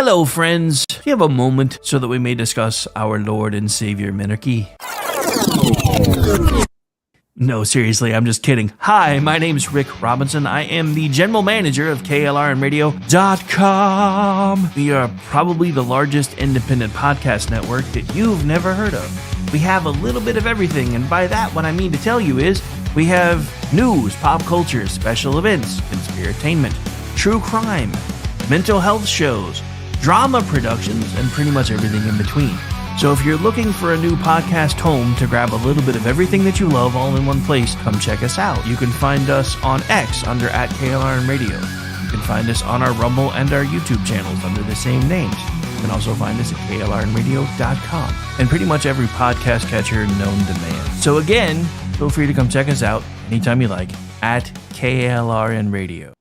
Hello, friends. Do you have a moment so that we may discuss our Lord and Savior Minarchy? No, seriously, I'm just kidding. Hi, my name's Rick Robinson. I am the general manager of KLRNradio.com. We are probably the largest independent podcast network that you've never heard of. We have a little bit of everything, and by that, what I mean to tell you is we have news, pop culture, special events, conspiratainment, true crime, mental health shows, drama productions, and pretty much everything in between. So if you're looking for a new podcast home to grab a little bit of everything that you love all in one place, come check us out. You can find us on X under @KLRNradio. You can find us on our Rumble and our YouTube channels under the same names. You can also find us at KLRNradio.com and pretty much every podcast catcher known to man. So again, feel free to come check us out anytime you like at KLRNradio.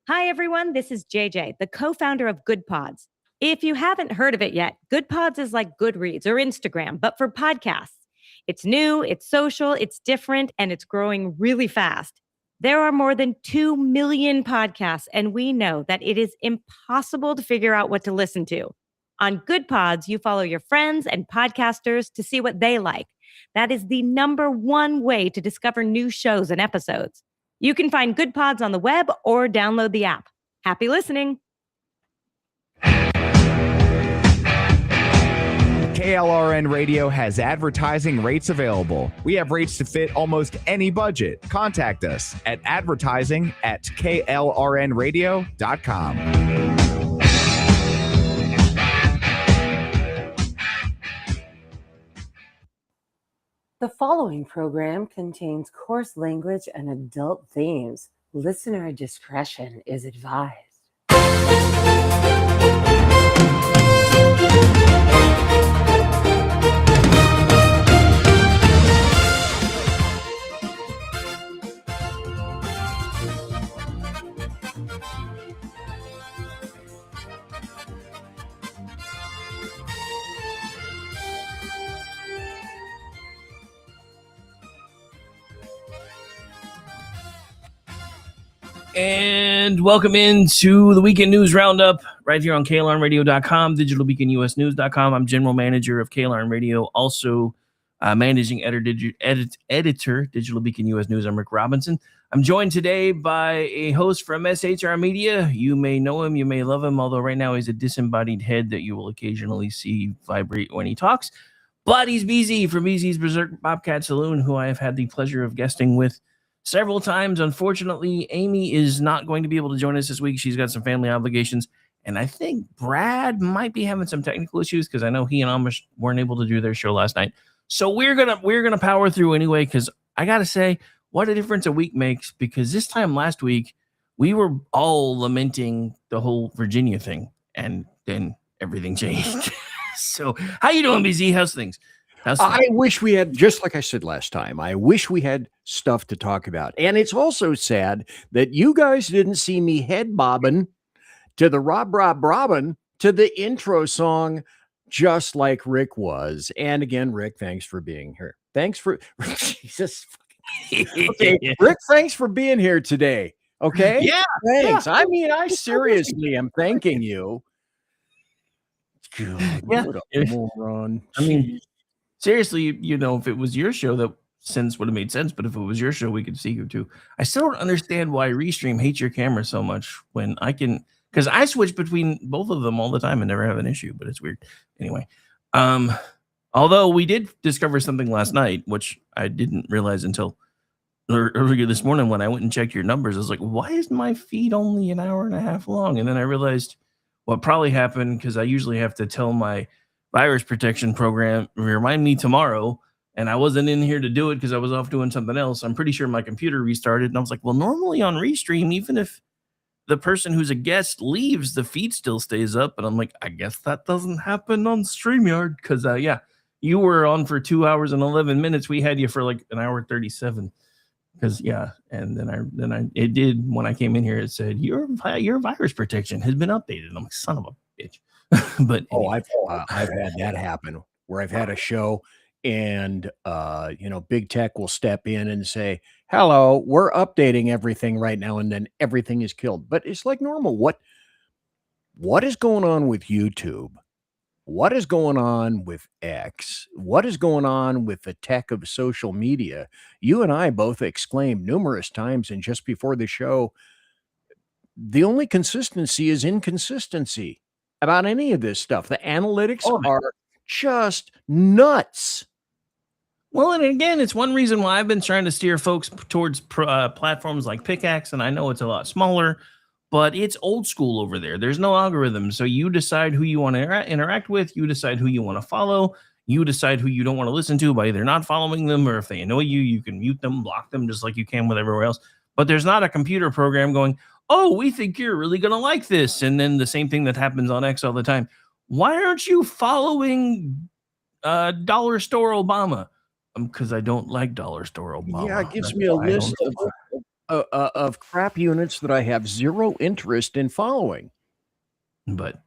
Hi, everyone. This is JJ, the co-founder of Good Pods. If you haven't heard of it yet, Good Pods is like Goodreads or Instagram, but for podcasts. It's new, it's social, it's different, and it's growing really fast. There are more than 2 million podcasts, and we know that it is impossible to figure out what to listen to. On Good Pods, you follow your friends and podcasters to see what they like. That is the #1 way to discover new shows and episodes. You can find Good Pods on the web or download the app. Happy listening. KLRN Radio has advertising rates available. We have rates to fit almost any budget. Contact us at advertising@klrnradio.com. The following program contains coarse language and adult themes. Listener discretion is advised. And welcome into the Weekend News Roundup right here on KLRNradio.com, digitalbeaconusnews.com. I'm general manager of KLRN Radio, also managing editor, Digital Beacon US News. I'm Rick Robinson. I'm joined today by a host from SHR Media. You may know him, you may love him, although right now he's a disembodied head that you will occasionally see vibrate when he talks. But he's BZ from BZ's Berserk Bobcat Saloon, who I have had the pleasure of guesting with several times. Unfortunately, Amy is not going to be able to join us this week. She's got some family obligations. And I think Brad might be having some technical issues because I know he and Amish weren't able to do their show last night. So we're gonna power through anyway, because I gotta say, what a difference a week makes, because this time last week, we were all lamenting the whole Virginia thing, and then everything changed. So how you doing, BZ? How's things? I wish we had, just like I said last time, I wish we had stuff to talk about. And it's also sad that you guys didn't see me head bobbing to the Robin to the intro song, just like Rick was. And again, Rick, thanks for being here. Thanks for Jesus. Okay, Rick, thanks for being here today. Okay. Yeah. Thanks. Yeah. I mean, I seriously am thanking you. God, Yeah. what a moron. I mean, seriously, you know, if it was your show, that sense would have made sense. But if it was your show, we could see you too. I still don't understand why Restream hates your camera so much when I can, because I switch between both of them all the time and never have an issue, but it's weird. Anyway, although we did discover something last night, which I didn't realize until earlier this morning when I went and checked your numbers. I was like, why is my feed only an hour and a half long? And then I realized what probably happened, because I usually have to tell my virus protection program, remind me tomorrow, and I wasn't in here to do it because I was off doing something else. I'm pretty sure my computer restarted, and I was like, well, normally on Restream, even if the person who's a guest leaves, the feed still stays up. And I'm like, I guess that doesn't happen on StreamYard, because yeah, you were on for 2 hours and 11 minutes. We had you for like an hour 37. Because yeah, and then it did when I came in here. It said your virus protection has been updated. I'm like, son of a bitch. But anyway. I've had that happen where I've had a show and big tech will step in and say, hello, we're updating everything right now, and then everything is killed. But it's like normal. What what is going on with YouTube? What is going on with X? What is going on with the tech of social media? You and I both exclaimed numerous times, and just before the show, the only consistency is inconsistency about any of this stuff. The analytics Oh, are just nuts. Well, and again, it's one reason why I've been trying to steer folks towards platforms like Pickaxe, and I know it's a lot smaller, but it's old school over there. There's no algorithm, so you decide who you want to interact with. You decide who you want to follow. You decide who you don't want to listen to by either not following them, or if they annoy you, you can mute them, block them, just like you can with everywhere else. But there's not a computer program going, "Oh, we think you're really going to like this," and then the same thing that happens on X all the time. Why aren't you following Dollar Store Obama? Because I don't like Dollar Store Obama. Yeah, it gives That's me a why I don't list of crap units that I have zero interest in following. But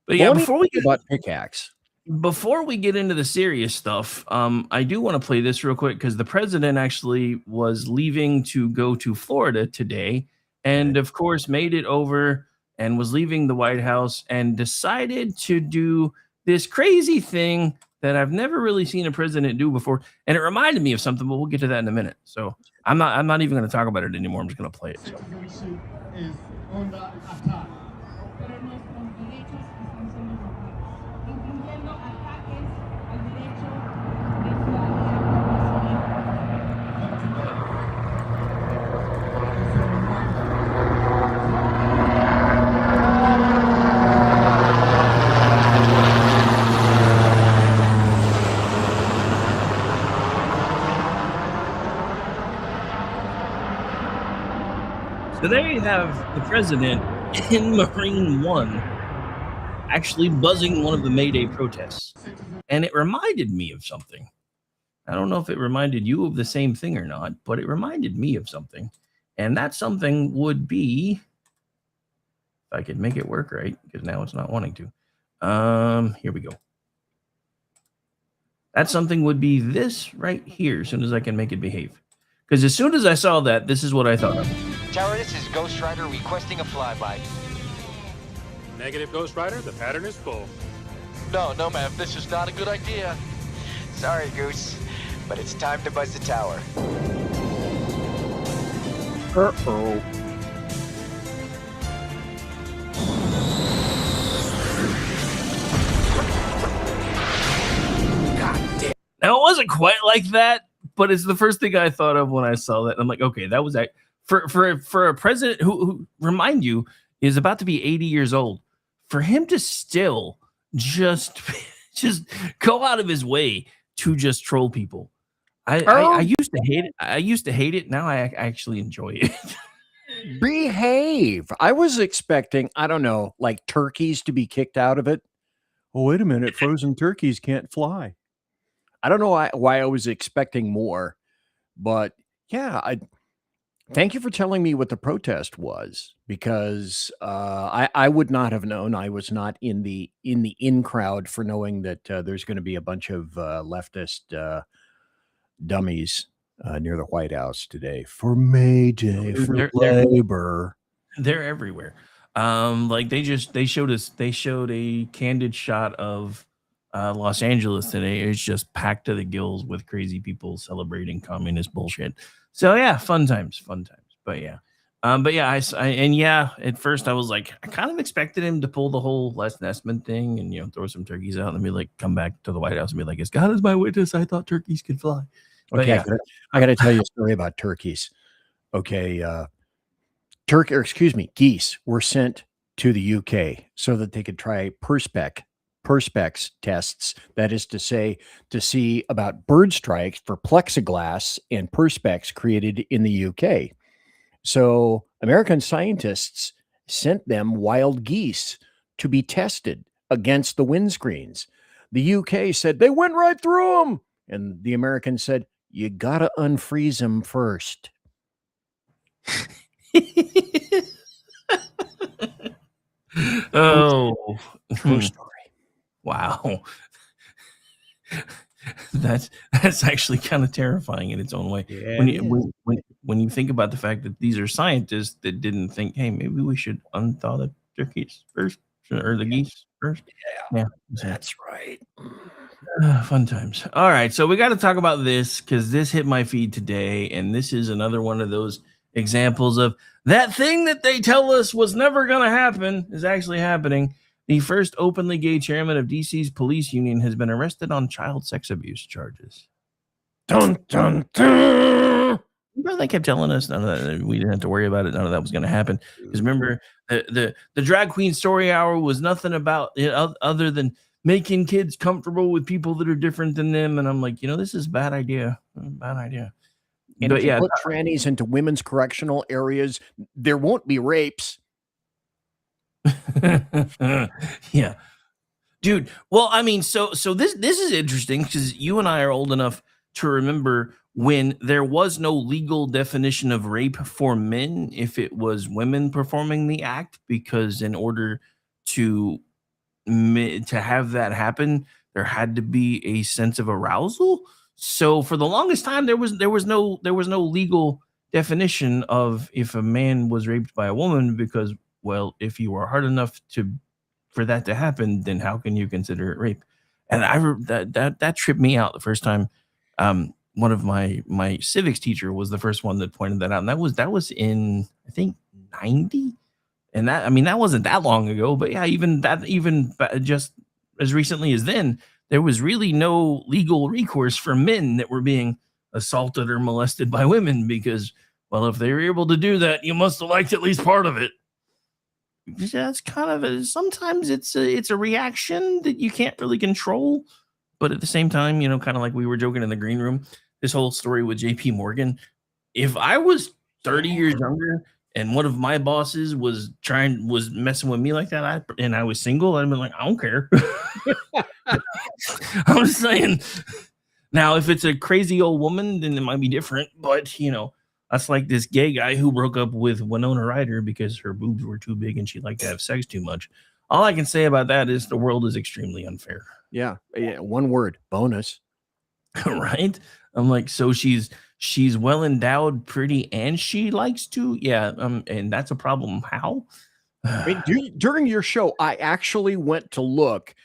yeah, What do you think about Pickaxe? before we get into the serious stuff, I do want to play this real quick because the president actually was leaving to go to Florida today, and of course made it over and was leaving the White House and decided to do this crazy thing that I've never really seen a president do before, and it reminded me of something, but we'll get to that in a minute. So I'm not even going to talk about it anymore. I'm just going to play it. So. Is under attack. So there you have the president in Marine One actually buzzing one of the May Day protests. And it reminded me of something. I don't know if it reminded you of the same thing or not, but it reminded me of something. And that something would be, if I could make it work right, because now it's not wanting to. Here we go. That something would be this right here, as soon as I can make it behave. Because as soon as I saw that, this is what I thought of. Tower, this is Ghost Rider requesting a flyby. Negative, Ghost Rider. The pattern is full. No, ma'am. This is not a good idea. Sorry, Goose, but it's time to buzz the tower. Uh-oh. Now, it wasn't quite like that, but it's the first thing I thought of when I saw that. I'm like, okay, that was that. For a president who remind you, is about to be 80 years old, for him to still just go out of his way to just troll people. I used to hate it. I used to hate it. Now I actually enjoy it. Behave. I was expecting, I don't know, like turkeys to be kicked out of it. Oh, wait a minute. Frozen turkeys can't fly. I don't know why I was expecting more, but yeah, thank you for telling me what the protest was, because I would not have known. I was not in the in crowd for knowing that there's going to be a bunch of leftist dummies near the White House today for May Day, for labor. They're everywhere. Like they showed a candid shot of Los Angeles today. It's just packed to the gills with crazy people celebrating communist bullshit. So yeah, fun times. But yeah, at first I was like, I kind of expected him to pull the whole Les Nessman thing and throw some turkeys out and be like, come back to the White House and be like, as God is my witness, I thought turkeys could fly. But Okay, yeah, I got to tell you a story about turkeys. Okay, geese were sent to the UK so that they could try perspex tests. That is to say, to see about bird strikes for plexiglass and perspex created in the UK. So American scientists sent them wild geese to be tested against the windscreens. The UK said they went right through them, and the Americans said, you gotta unfreeze them first. oh, True story. wow. That's actually kind of terrifying in its own way. When you think about the fact that these are scientists that didn't think, hey, maybe we should unthaw the turkeys first, or the geese first. Yeah, That's right. fun times. All right, so we got to talk about this because this hit my feed today, and this is another one of those examples of that thing that they tell us was never going to happen is actually happening. The first openly gay chairman of DC's police union has been arrested on child sex abuse charges. Dun, dun, dun. Remember they kept telling us none of that, we didn't have to worry about it. None of that was going to happen. Because remember, the drag queen story hour was nothing about it other than making kids comfortable with people that are different than them. And I'm like, this is a bad idea. Bad idea. And But if you yeah, put trannies into women's correctional areas, there won't be rapes. yeah, dude. Well, I mean, so this is interesting because you and I are old enough to remember when there was no legal definition of rape for men if it was women performing the act, because in order to have that happen, there had to be a sense of arousal. So for the longest time, there was no legal definition of if a man was raped by a woman, because, well, if you were hard enough for that to happen, then how can you consider it rape? And that tripped me out the first time. One of my civics teacher was the first one that pointed that out, and that was in, I think, 90. And that wasn't that long ago, but yeah, even just as recently as then, there was really no legal recourse for men that were being assaulted or molested by women, because, well, if they were able to do that, you must have liked at least part of it. That's kind of sometimes it's a reaction that you can't really control, but at the same time, kind of like we were joking in the green room, this whole story with JP Morgan. If I was 30 years younger and one of my bosses was messing with me like that, and I was single, I'd been like, I don't care. I'm just saying. Now, if it's a crazy old woman, then it might be different. But that's like this gay guy who broke up with Winona Ryder because her boobs were too big and she liked to have sex too much. All I can say about that is the world is extremely unfair. Yeah. One word: bonus. Right? I'm like, so she's well endowed, pretty, and she likes to, and that's a problem. How? I mean, during your show, I actually went to look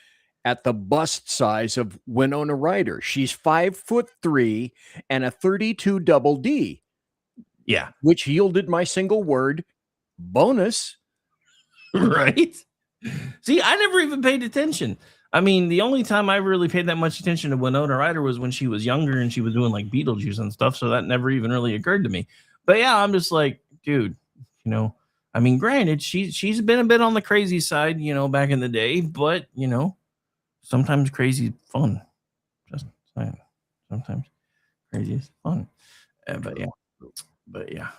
at the bust size of Winona Ryder. She's 5'3" and a 32 double D. Yeah, which yielded my single word: bonus. Right? See, I never even paid attention. I mean, the only time I really paid that much attention to Winona Ryder was when she was younger and she was doing like Beetlejuice and stuff. So that never even really occurred to me. But yeah, I'm just like, dude, I mean, granted, she's been a bit on the crazy side, back in the day, but sometimes crazy is fun. Just saying, sometimes crazy is fun. But yeah.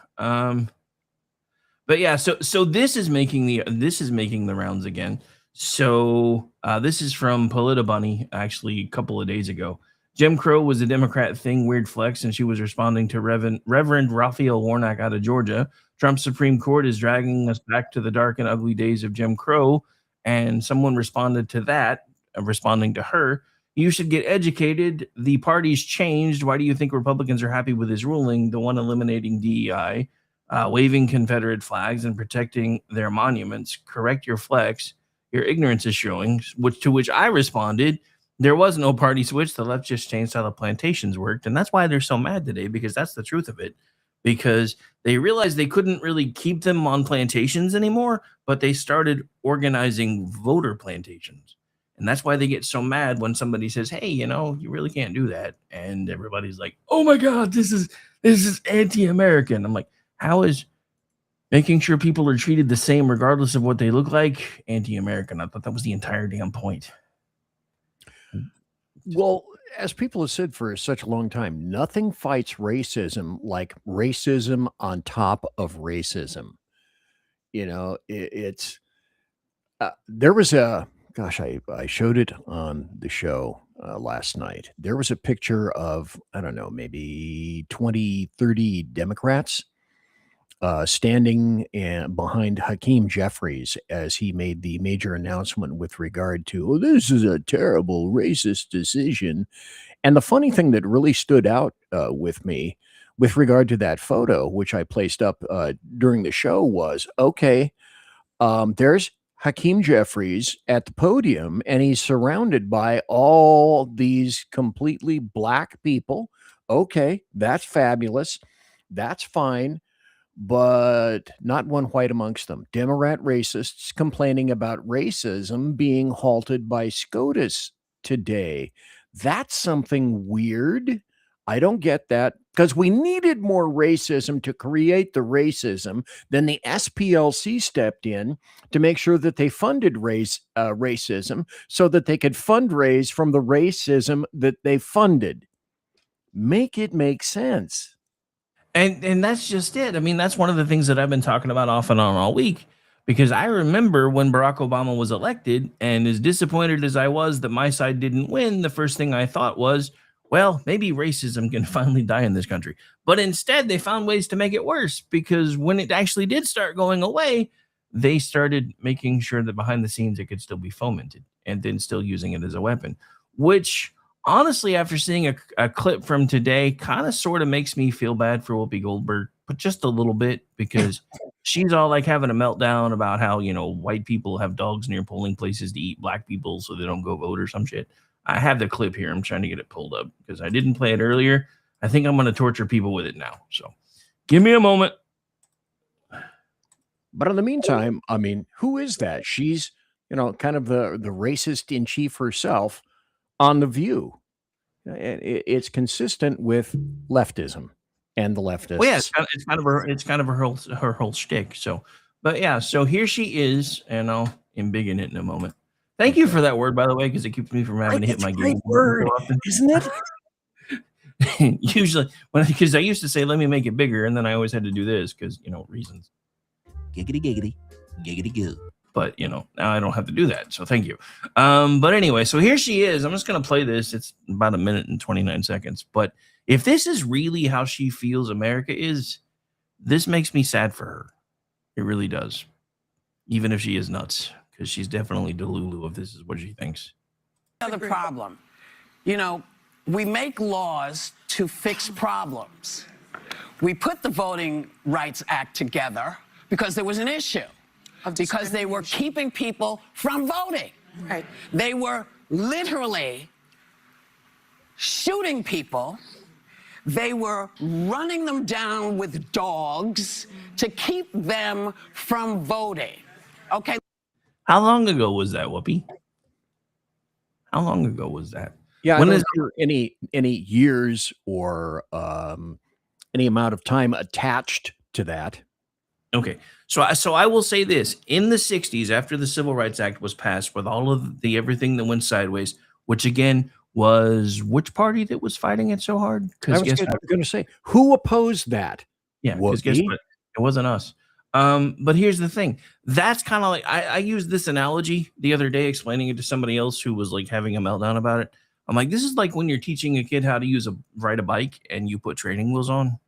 So this is making the rounds again. So this is from Polita Bunny, actually a couple of days ago. Jim Crow was a Democrat thing, weird flex, and she was responding to Reverend Raphael Warnock out of Georgia. Trump's Supreme Court is dragging us back to the dark and ugly days of Jim Crow, and someone responded to that, responding to her, "You should get educated. The party's changed. Why do you think Republicans are happy with his ruling, the one eliminating DEI, waving Confederate flags and protecting their monuments? Correct your flex. Your ignorance is showing." To which I responded, there was no party switch. The left just changed how the plantations worked. And that's why they're so mad today, because that's the truth of it. Because they realized they couldn't really keep them on plantations anymore, but they started organizing voter plantations. And that's why they get so mad when somebody says, hey, you really can't do that. And everybody's like, oh my God, this is anti-American. I'm like, how is making sure people are treated the same regardless of what they look like anti-American? I thought that was the entire damn point. Well, as people have said for such a long time, nothing fights racism like racism on top of racism. It's there was a, gosh, I showed it on the show last night. There was a picture of, I don't know, maybe 20, 30 Democrats standing behind Hakeem Jeffries as he made the major announcement with regard to, this is a terrible racist decision. And the funny thing that really stood out with me with regard to that photo, which I placed up during the show, was, okay, there's Hakeem Jeffries at the podium, and he's surrounded by all these completely black people. Okay, that's fabulous. That's fine, but not one white amongst them. Democrat racists complaining about racism being halted by SCOTUS today. That's something weird. I don't get that, because we needed more racism to create the racism. Then the SPLC stepped in to make sure that they funded racism so that they could fundraise from the racism that they funded. Make it make sense. And that's just it. I mean, that's one of the things that I've been talking about off and on all week, because I remember when Barack Obama was elected, and as disappointed as I was that my side didn't win, the first thing I thought was, well, maybe racism can finally die in this country. But instead, they found ways to make it worse, because when it actually did start going away, they started making sure that behind the scenes it could still be fomented, and then still using it as a weapon, which honestly, after seeing a clip from today, kind of sort of makes me feel bad for Whoopi Goldberg, but just a little bit, because she's all like having a meltdown about how, white people have dogs near polling places to eat black people so they don't go vote or some shit. I have the clip here. I'm trying to get it pulled up because I didn't play it earlier. I think I'm going to torture people with it now. So give me a moment. But in the meantime, I mean, who is that? She's, kind of the racist in chief herself on The View. It's consistent with leftism and the leftists. Well, yeah, it's kind of her whole shtick. So, but yeah, so here she is, and I'll embiggen it in a moment. Thank you for that word, by the way, because it keeps me from having to hit my game. Word, isn't it? Usually, because I used to say, "Let me make it bigger," and then I always had to do this because reasons. Giggity giggity, giggity goo. But now I don't have to do that, so thank you. But anyway, so here she is. I'm just gonna play this. It's about 1 minute and 29 seconds. But if this is really how she feels America is, this makes me sad for her. It really does. Even if she is nuts, because she's definitely Delulu if this is what she thinks. Another problem. We make laws to fix problems. We put the Voting Rights Act together because there was an issue. Because they were keeping people from voting. Right. They were literally shooting people. They were running them down with dogs to keep them from voting. Okay. How long ago was that, Whoopi? How long ago was that? Yeah, when is there any years or any amount of time attached to that? Okay, so I will say this: in the 60s, after the Civil Rights Act was passed, with all of the everything that went sideways, which again was which party that was fighting it so hard? I was going to say, who opposed that? Yeah, because guess what? It wasn't us. But here's the thing: that's kind of like I used this analogy the other day, explaining it to somebody else who was like having a meltdown about it. I'm like, this is like when you're teaching a kid how to ride a bike, and you put training wheels on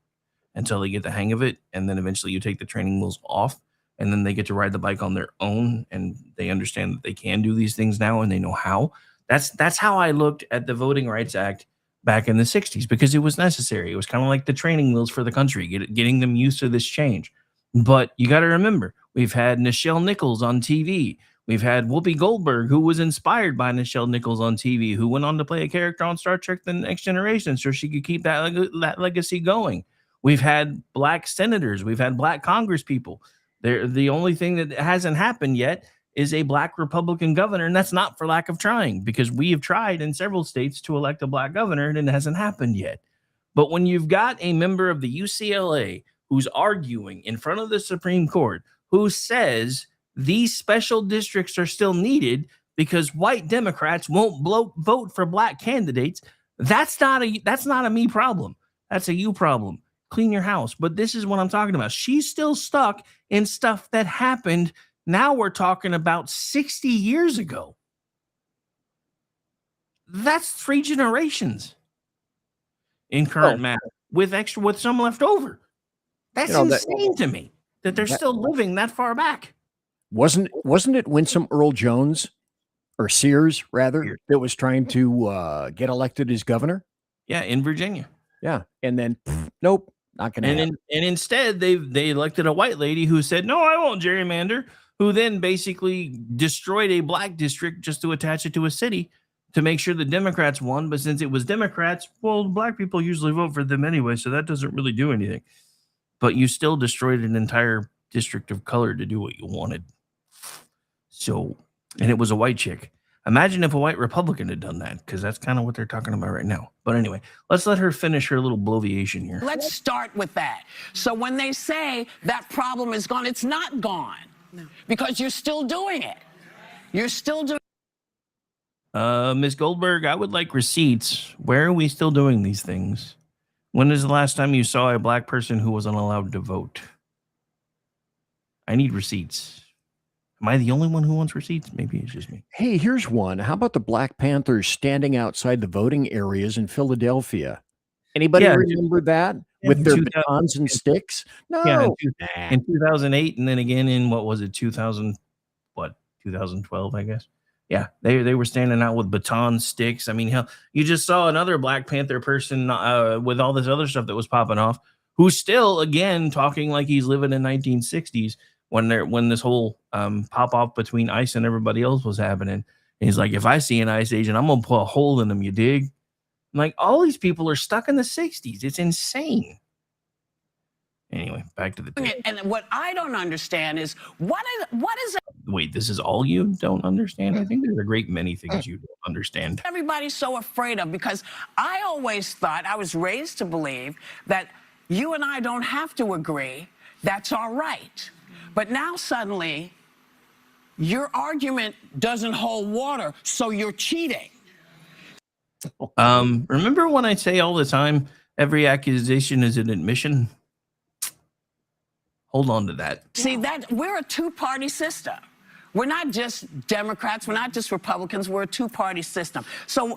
until they get the hang of it, and then eventually you take the training wheels off, and then they get to ride the bike on their own, and they understand that they can do these things now, and they know how. That's how I looked at the Voting Rights Act back in the 60s, because it was necessary. It was kind of like the training wheels for the country, getting them used to this change. But you got to remember, we've had Nichelle Nichols on TV. We've had Whoopi Goldberg, who was inspired by Nichelle Nichols on TV, who went on to play a character on Star Trek The Next Generation so she could keep that legacy going. We've had black senators. We've had black Congress people. The only thing that hasn't happened yet is a black Republican governor, and that's not for lack of trying, because we have tried in several states to elect a black governor, and it hasn't happened yet. But when you've got a member of the UCLA who's arguing in front of the Supreme Court, who says these special districts are still needed because white Democrats won't vote for black candidates, that's not a me problem. That's a you problem. Clean your house. But this is what I'm talking about. She's still stuck in stuff that happened. Now we're talking about 60 years ago. That's 3 generations in current math with some left over. That's insane to me that they're still living that far back. Wasn't it Winsome Earl Jones, or Sears rather, that was trying to get elected as governor? Yeah, in Virginia. Yeah, and then nope, not going to happen. And instead, they elected a white lady who said, "No, I won't gerrymander." who then basically destroyed a black district just to attach it to a city to make sure the Democrats won. But since it was Democrats, well, black people usually vote for them anyway, so that doesn't really do anything. But you still destroyed an entire district of color to do what you wanted. So, and it was a white chick. Imagine if a white Republican had done that, because that's kind of what they're talking about right now. But anyway, let's let her finish her little bloviation here. Let's start with that. So when they say that problem is gone, it's not gone. No. Because you're still doing it. You're still doing Ms. Goldberg, I would like receipts. Where are we still doing these things? When is the last time you saw a black person who wasn't allowed to vote? I need receipts. Am I the only one who wants receipts? Maybe it's just me. Hey, here's one. How about the Black Panthers standing outside the voting areas in Philadelphia? Anybody remember that? With their batons and sticks? No. Yeah, in 2008, and then again in, what was it, 2012, I guess. Yeah, they were standing out with baton sticks. I mean, hell, you just saw another Black Panther person with all this other stuff that was popping off, who's still, again, talking like he's living in 1960s when this whole pop off between ICE and everybody else was happening. And he's like, if I see an ICE agent, I'm going to put a hole in them, you dig? I'm like, all these people are stuck in the 60s. It's insane. Anyway, back to the tape. it. And what I don't understand is what is Wait, this is all you don't understand? I think there's a great many things you don't understand. everybody's so afraid of? Because I always thought, I was raised to believe that you and I don't have to agree. That's all right. But now suddenly, your argument doesn't hold water, so you're cheating. Remember when I say all the time, every accusation is an admission? Hold on to that. See, that we're a two-party system. We're not just Democrats, we're not just Republicans, we're a two-party system. So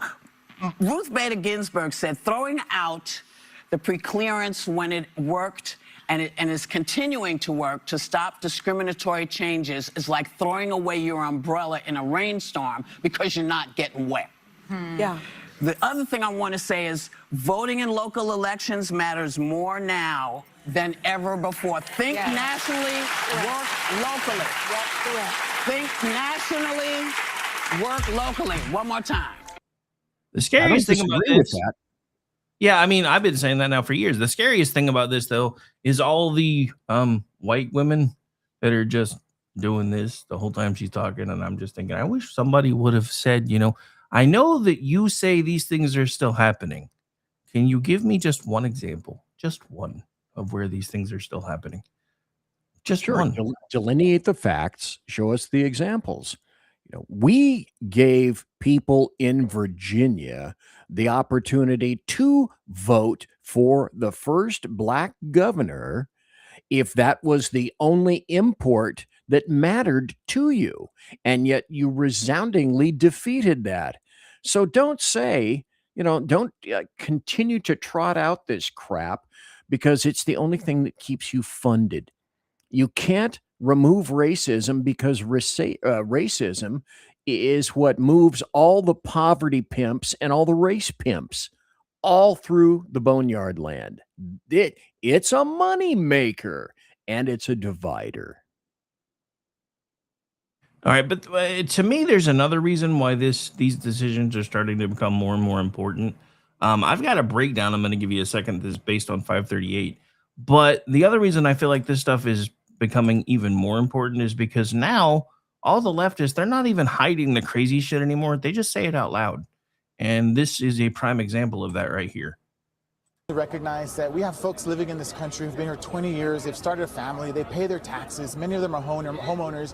Ruth Bader Ginsburg said throwing out the preclearance when it worked and is continuing to work to stop discriminatory changes is like throwing away your umbrella in a rainstorm because you're not getting wet. Yeah. The other thing I want to say is voting in local elections matters more now than ever before. Think nationally, work locally. Think nationally, work locally. One more time. The scariest thing about this, yeah, I mean, I've been saying that now for years. The scariest thing about this, though, is all the white women that are just doing this the whole time she's talking. And I'm just thinking, I wish somebody would have said, you know, I know that you say these things are still happening. Can you give me just one example, just one, of where these things are still happening? Just one. Delineate the facts. Show us the examples. You know, we gave people in Virginia the opportunity to vote for the first black governor if that was the only import that mattered to you. And yet you resoundingly defeated that. So don't say, you know, don't continue to trot out this crap because it's the only thing that keeps you funded. You can't remove racism because racism is what moves all the poverty pimps and all the race pimps all through the boneyard land. It's a money maker and it's a divider. All right, but to me, there's another reason why these decisions are starting to become more and more important. I've got a breakdown. I'm going to give you a second. This is based on 538. But the other reason I feel like this stuff is becoming even more important is because now all the leftists, they're not even hiding the crazy shit anymore. They just say it out loud. And this is a prime example of that right here. Recognize that we have folks living in this country who've been here 20 years. They've started a family. They pay their taxes. Many of them are homeowners.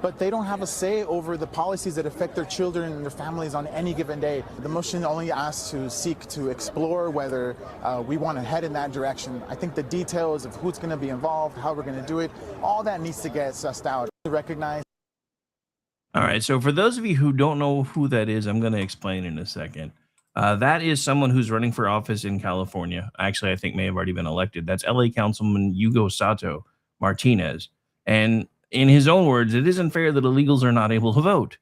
But they don't have a say over the policies that affect their children and their families on any given day. The motion only asks to seek to explore whether we want to head in that direction. I think the details of who's going to be involved, how we're going to do it, all that needs to get sussed out. Recognize. All right, so for those of you who don't know who that is, I'm going to explain in a second. That is someone who's running for office in California. Actually, I think may have already been elected. That's LA Councilman Hugo Sato Martinez. And in his own words, it isn't fair that illegals are not able to vote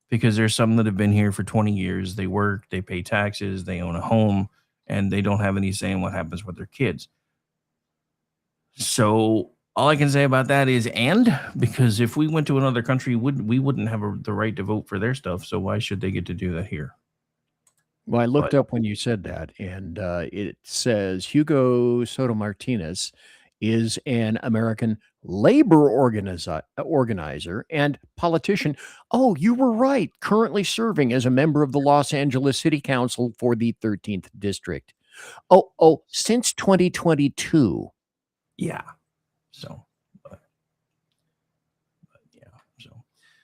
because there's some that have been here for 20 years. They work, they pay taxes, they own a home, and they don't have any say in what happens with their kids. So All I can say about that is, because if we went to another country, we wouldn't have the right to vote for their stuff. So why should they get to do that here? Well, I looked But up when you said that, and it says Hugo Soto Martinez is an American labor organizer and politician. Oh, you were right. Currently serving as a member of the Los Angeles City Council for the 13th District. Oh, since 2022. yeah, so, yeah, so,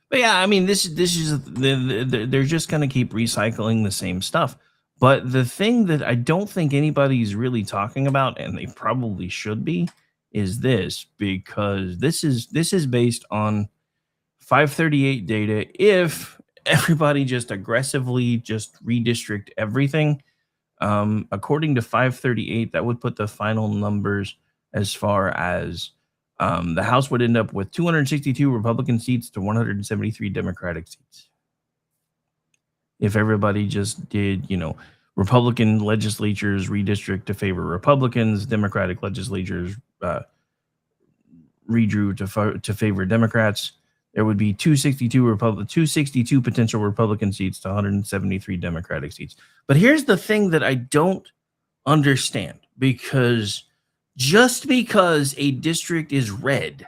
but yeah, I mean, this is they're just gonna keep recycling the same stuff. But the thing that I don't think anybody's really talking about, and they probably should be, is this, because this is based on 538 data. If everybody just aggressively just redistrict everything, according to 538, that would put the final numbers as far as the House would end up with 262 Republican seats to 173 Democratic seats. If everybody just did, Republican legislatures redistrict to favor Republicans, Democratic legislatures redrew to favor Democrats, there would be 262 potential Republican seats to 173 Democratic seats. But here's the thing that I don't understand, because just because a district is red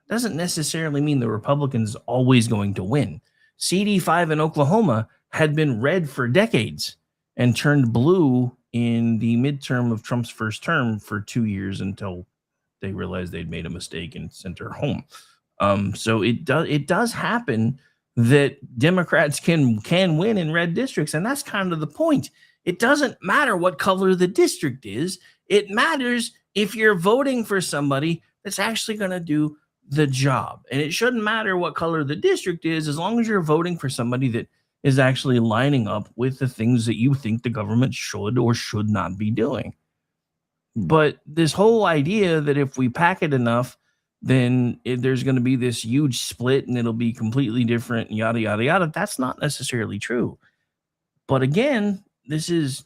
doesn't necessarily mean the Republicans always going to win. CD5 in Oklahoma had been red for decades and turned blue in the midterm of Trump's first term for 2 years until they realized they'd made a mistake and sent her home. So it does happen that Democrats can win in red districts, and that's kind of the point. It doesn't matter what color the district is. It matters if you're voting for somebody that's actually going to do the job. And it shouldn't matter what color the district is, as long as you're voting for somebody that is actually lining up with the things that you think the government should or should not be doing. But this whole idea that if we pack it enough, then there's going to be this huge split and it'll be completely different, yada, yada, yada, that's not necessarily true. But again,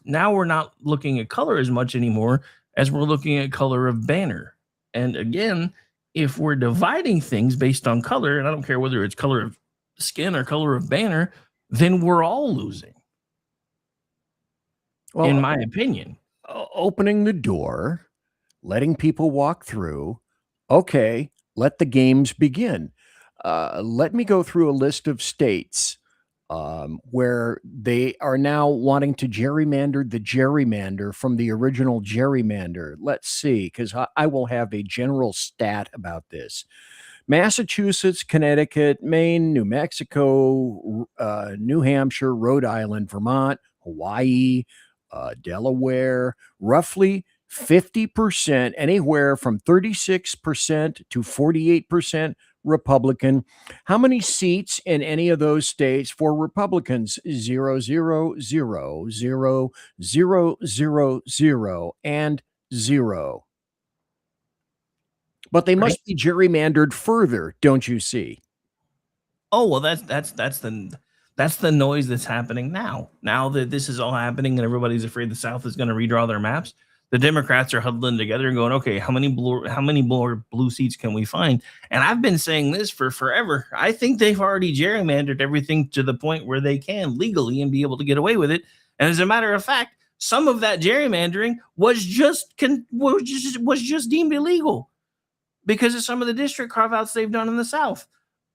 now we're not looking at color as much anymore as we're looking at color of banner. And again, if we're dividing things based on color, and I don't care whether it's color of skin or color of banner, then we're all losing. Well, in my opinion. Opening the door, letting people walk through. Okay, let the games begin. Let me go through a list of states where they are now wanting to gerrymander the gerrymander from the original gerrymander. Let's see, because I will have a general stat about this. Massachusetts, Connecticut, Maine, New Mexico, New Hampshire, Rhode Island, Vermont, Hawaii, Delaware, roughly 50%, anywhere from 36% to 48% Republican. How many seats in any of those states for Republicans? 0, 0, 0, 0, 0, 0, 0, and 0. But they must be gerrymandered further, don't you see? Oh, well, that's the noise that's happening now. Now that this is all happening and everybody's afraid the South is going to redraw their maps, the Democrats are huddling together and going, okay, how many more blue seats can we find? And I've been saying this for forever. I think they've already gerrymandered everything to the point where they can legally and be able to get away with it. And as a matter of fact, some of that gerrymandering was just deemed illegal because of some of the district carve-outs they've done in the South.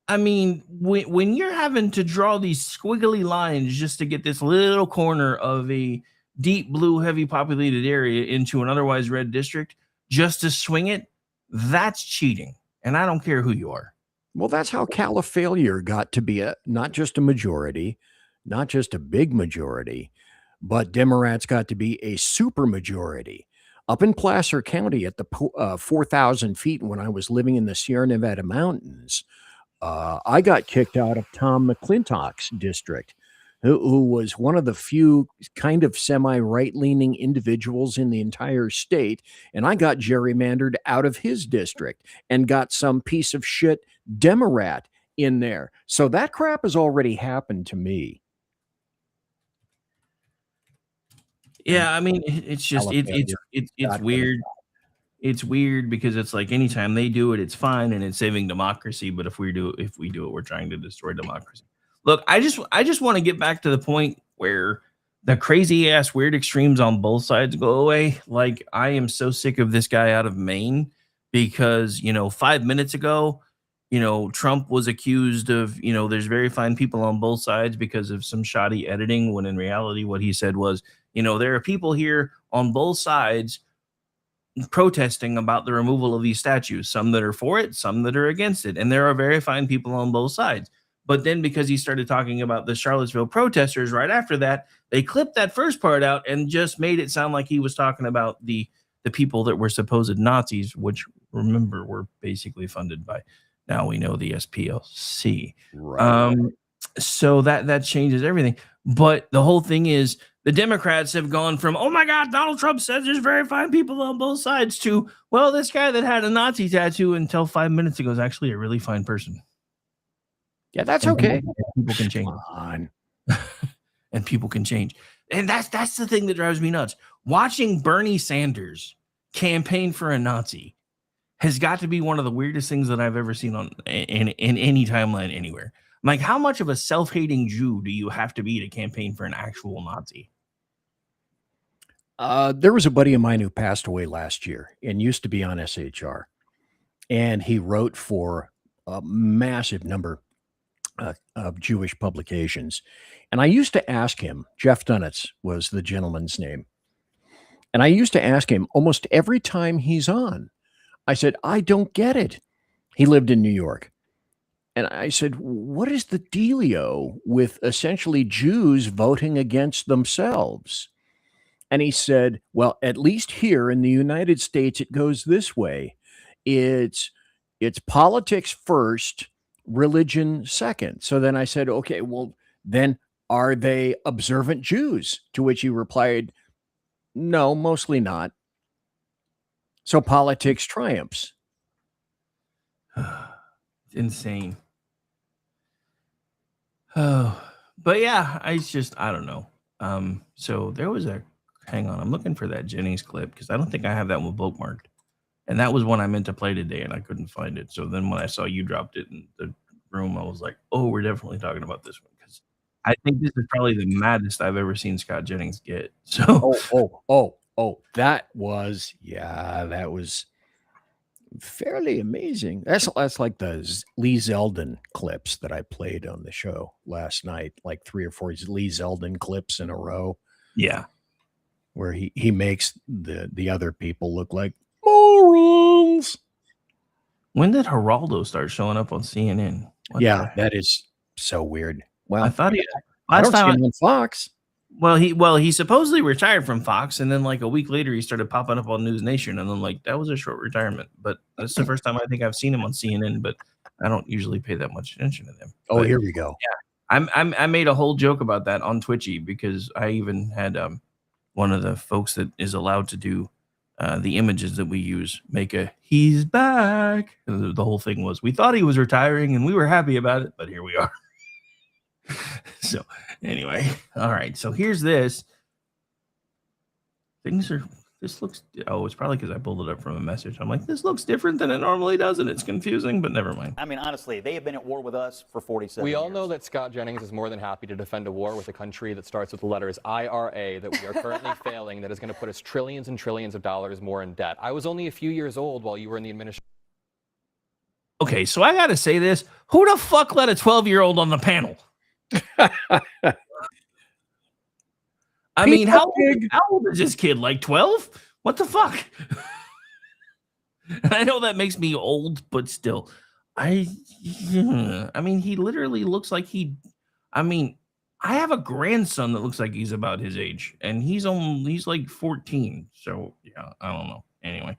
I mean, when you're having to draw these squiggly lines just to get this little corner of a deep blue, heavy populated area into an otherwise red district just to swing it, that's cheating. And I don't care who you are. Well, that's how Califailure got to be not just a majority, not just a big majority, but Democrats got to be a super majority. Up in Placer County at the 4,000 feet when I was living in the Sierra Nevada mountains, I got kicked out of Tom McClintock's district, who was one of the few kind of semi-right-leaning individuals in the entire state, and I got gerrymandered out of his district and got some piece of shit Democrat in there. So that crap has already happened to me. Yeah, I mean, it's just it's weird. it's weird because it's like anytime they do it, it's fine and it's saving democracy. But if we do it, we're trying to destroy democracy. Look, I just want to get back to the point where the crazy ass weird extremes on both sides go away. Like, I am so sick of this guy out of Maine because, 5 minutes ago, Trump was accused of, there's very fine people on both sides because of some shoddy editing, when in reality, what he said was, there are people here on both sides protesting about the removal of these statues, some that are for it, some that are against it. And there are very fine people on both sides. But then because he started talking about the Charlottesville protesters right after that, they clipped that first part out and just made it sound like he was talking about the people that were supposed Nazis, which, remember, were basically funded by, now we know, the SPLC. Right. So that changes everything. But the whole thing is the Democrats have gone from, oh my God, Donald Trump says there's very fine people on both sides, to, well, this guy that had a Nazi tattoo until 5 minutes ago is actually a really fine person. Yeah, that's okay. People can change. And people can change. And that's the thing that drives me nuts. Watching Bernie Sanders campaign for a Nazi has got to be one of the weirdest things that I've ever seen in any timeline anywhere. Like, how much of a self-hating Jew do you have to be to campaign for an actual Nazi? There was a buddy of mine who passed away last year and used to be on SHR. And he wrote for a massive number of Jewish publications. And I used to ask him, Jeff Dunitz was the gentleman's name. And I used to ask him almost every time he's on, I said, I don't get it. He lived in New York. And I said, what is the dealio with essentially Jews voting against themselves? And he said, well, at least here in the United States, it goes this way. It's politics first, religion second. So then I said, okay, well, then are they observant Jews? To which he replied, no, mostly not. So politics triumphs. Insane. Oh, but yeah, I don't know. So there was hang on, I'm looking for that Jennings clip because I don't think I have that one bookmarked. And that was one I meant to play today and I couldn't find it. So then when I saw you dropped it in the room, I was like, oh, we're definitely talking about this one because I think this is probably the maddest I've ever seen Scott Jennings get. So that was fairly amazing. That's like the Lee Zeldin clips that I played on the show last night, like 3 or 4 Lee Zeldin clips in a row. Yeah. Where he makes the other people look like morons. When did Geraldo start showing up on CNN? That is so weird. Well, I thought I don't see him on Fox. Well, he supposedly retired from Fox, and then like a week later, he started popping up on News Nation, and I'm like, that was a short retirement. But that's the first time I think I've seen him on CNN. But I don't usually pay that much attention to them. Oh, here we go. Yeah, I made a whole joke about that on Twitchy because I even had one of the folks that is allowed to do the images that we use make a "he's back." The whole thing was we thought he was retiring, and we were happy about it, but here we are. So anyway, all right. So here's this. This looks. Oh, it's probably because I pulled it up from a message. I'm like, this looks different than it normally does, and it's confusing. But never mind. I mean, honestly, they have been at war with us for 47 We years. all know that Scott Jennings is more than happy to defend a war with a country that starts with the letters IRA that we are currently failing, that is going to put us trillions and trillions of dollars more in debt. I was only a few years old while you were in the administration. Okay, so I got to say this. Who the fuck let a 12-year-old on the panel? I mean, how old is this kid? Like 12? What the fuck? I know that makes me old, but still. I mean, he literally looks like I have a grandson that looks like he's about his age, and he's like 14. So, yeah, I don't know. Anyway,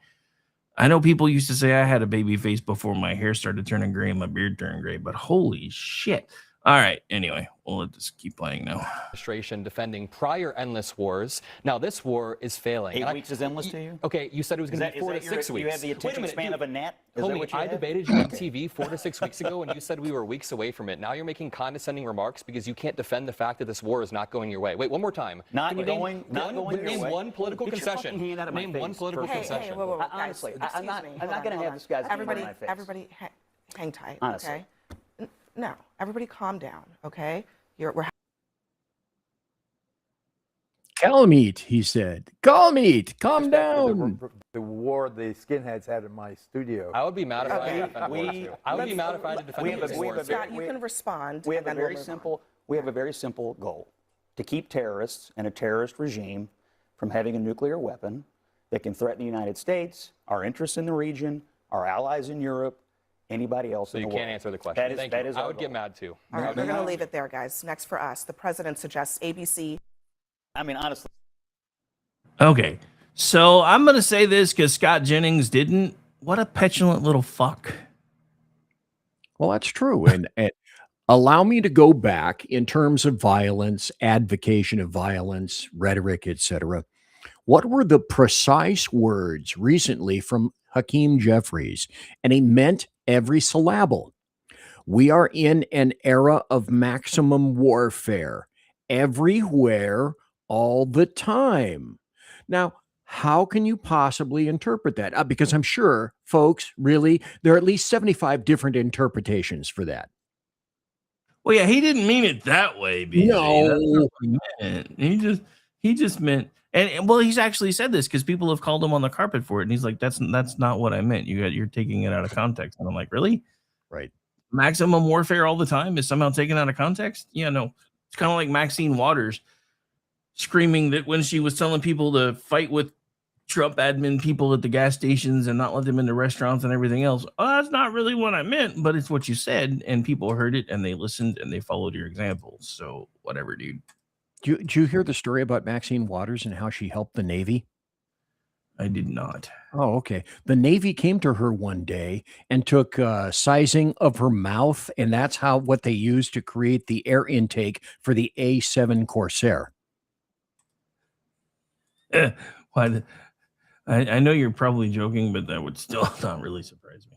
I know people used to say I had a baby face before my hair started turning gray and my beard turned gray, but holy shit. All right. Anyway, we'll let this keep playing now. Administration defending prior endless wars. Now this war is failing. 8 weeks is endless to you? Okay, you said it was going to be 4 to 6 weeks. You have the attention span of a gnat? Is that what you I have? debated you on TV 4 to 6 weeks ago, and you said we were weeks away from it. Now you're making condescending remarks because you can't defend the fact that this war is not going your way. Wait, one more time. Not going Name your way. one political Get your concession. fucking hand out of my Name face one political first. concession. Hey, whoa. Honestly, Guys, I'm not going to have this guy's hand in my face. Everybody, hang tight. Honestly. Okay. No, everybody, calm down. Okay. We're Calamite, he said. Calamite, calm down. The war the skinheads had in my studio. I would be mad if I had to defend wars too. I would be mad if I had to defend wars. Scott, you can respond. We have and a then very we'll move on. simple. We have a very simple goal: to keep terrorists and a terrorist regime from having a nuclear weapon that can threaten the United States, our interests in the region, our allies in Europe, anybody else So in you the world. can't answer the question. Thank you. That is I our would goal. get mad too. All right, we're going to leave it there, guys. Next for us, the president suggests ABC. I mean, honestly. Okay. So I'm going to say this because Scott Jennings didn't. What a petulant little fuck. Well, that's true. And allow me to go back in terms of violence, advocation of violence, rhetoric, etc. What were the precise words recently from Hakeem Jeffries? And he meant every syllable. We are in an era of maximum warfare, everywhere, all the time. Now, how can you possibly interpret that? Because I'm sure, folks, really, there are at least 75 different interpretations for that. Well, yeah, he didn't mean it that way, BJ. No. That's not what he meant. He just meant, and well, he's actually said this because people have called him on the carpet for it, and he's like, "That's not what I meant. You're taking it out of context." And I'm like, "Really? Right? Maximum warfare all the time is somehow taken out of context?" Yeah, no. It's kind of like Maxine Waters screaming that when she was telling people to fight with Trump admin people at the gas stations and not let them into restaurants and everything else. Oh, that's not really what I meant, but it's what you said, and people heard it and they listened and they followed your examples. So whatever, dude. Did you hear the story about Maxine Waters and how she helped the Navy? I did not. Oh, okay. The Navy came to her one day and took sizing of her mouth, and that's what they used to create the air intake for the A-7 Corsair. Why? I know you're probably joking, but that would still not really surprise me.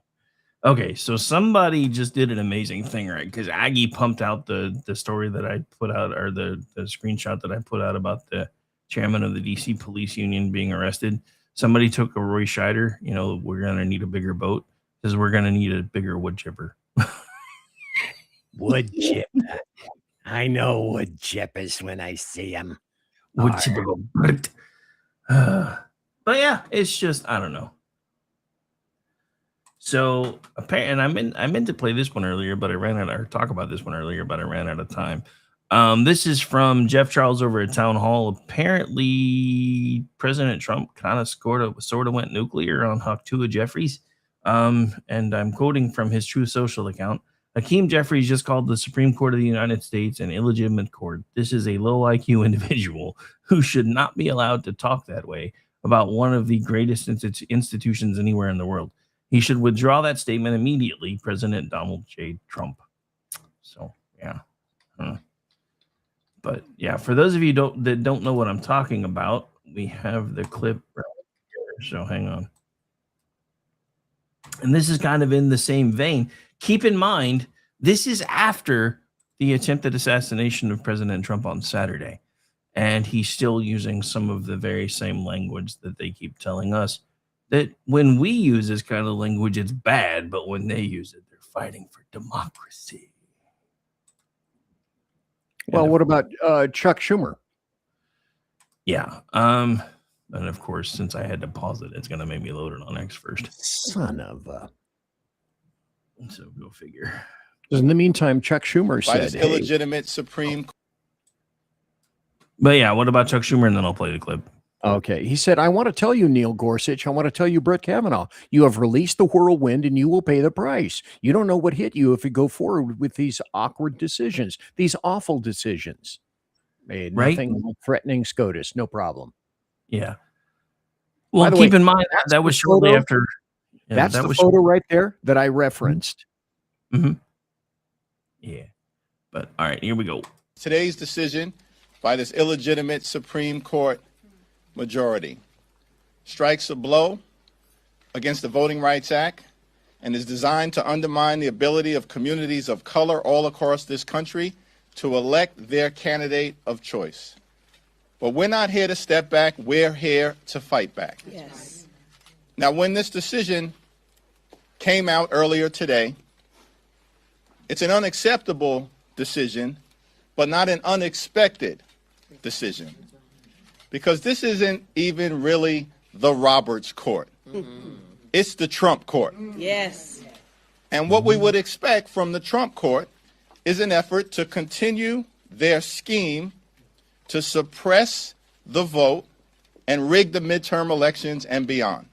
Okay, so somebody just did an amazing thing, right? Because Aggie pumped out the story that I put out, or the screenshot that I put out about the chairman of the DC Police Union being arrested. Somebody took a Roy Scheider, we're going to need a bigger boat, because we're going to need a bigger wood chipper. Wood chipper. I know wood chippers when I see them. Wood chipper. But yeah, it's just, I don't know. So apparently, I meant to play this one earlier, but I ran out, or talk about this one earlier, but I ran out of time. This is from Jeff Charles over at Town Hall. Apparently, President Trump kind of sort of went nuclear on Hakeem Jeffries. And I'm quoting from his Truth Social account. Hakeem Jeffries just called the Supreme Court of the United States an illegitimate court. This is a low IQ individual who should not be allowed to talk that way about one of the greatest institutions anywhere in the world. He should withdraw that statement immediately, President Donald J. Trump. So, yeah. But, yeah, for those of you that don't know what I'm talking about, we have the clip right here. So, hang on. And this is kind of in the same vein. Keep in mind, this is after the attempted assassination of President Trump on Saturday. And he's still using some of the very same language that they keep telling us that when we use this kind of language, it's bad. But when they use it, they're fighting for democracy. Well, what about Chuck Schumer? Yeah. And of course, since I had to pause it, it's going to make me load it on X first. Son of a. So go figure. In the meantime, Chuck Schumer By said, this illegitimate Supreme Court. But yeah, what about Chuck Schumer? And then I'll play the clip. Okay. He said, I want to tell you, Neil Gorsuch, I want to tell you, Brett Kavanaugh, you have released the whirlwind and you will pay the price. You don't know what hit you if you go forward with these awkward decisions, these awful decisions. Right? Nothing threatening SCOTUS. No problem. Yeah. Well, keep in mind that was shortly after. Yeah, that's the photo right there that I referenced. Mm-hmm. Yeah. But all right, here we go. Today's decision by this illegitimate Supreme Court majority strikes a blow against the Voting Rights Act and is designed to undermine the ability of communities of color all across this country to elect their candidate of choice. But we're not here to step back, we're here to fight back. Yes. Now, when this decision came out earlier today, it's an unacceptable decision, but not an unexpected decision. Because this isn't even really the Roberts Court. It's the Trump Court. Yes. And what we would expect from the Trump Court is an effort to continue their scheme to suppress the vote and rig the midterm elections and beyond.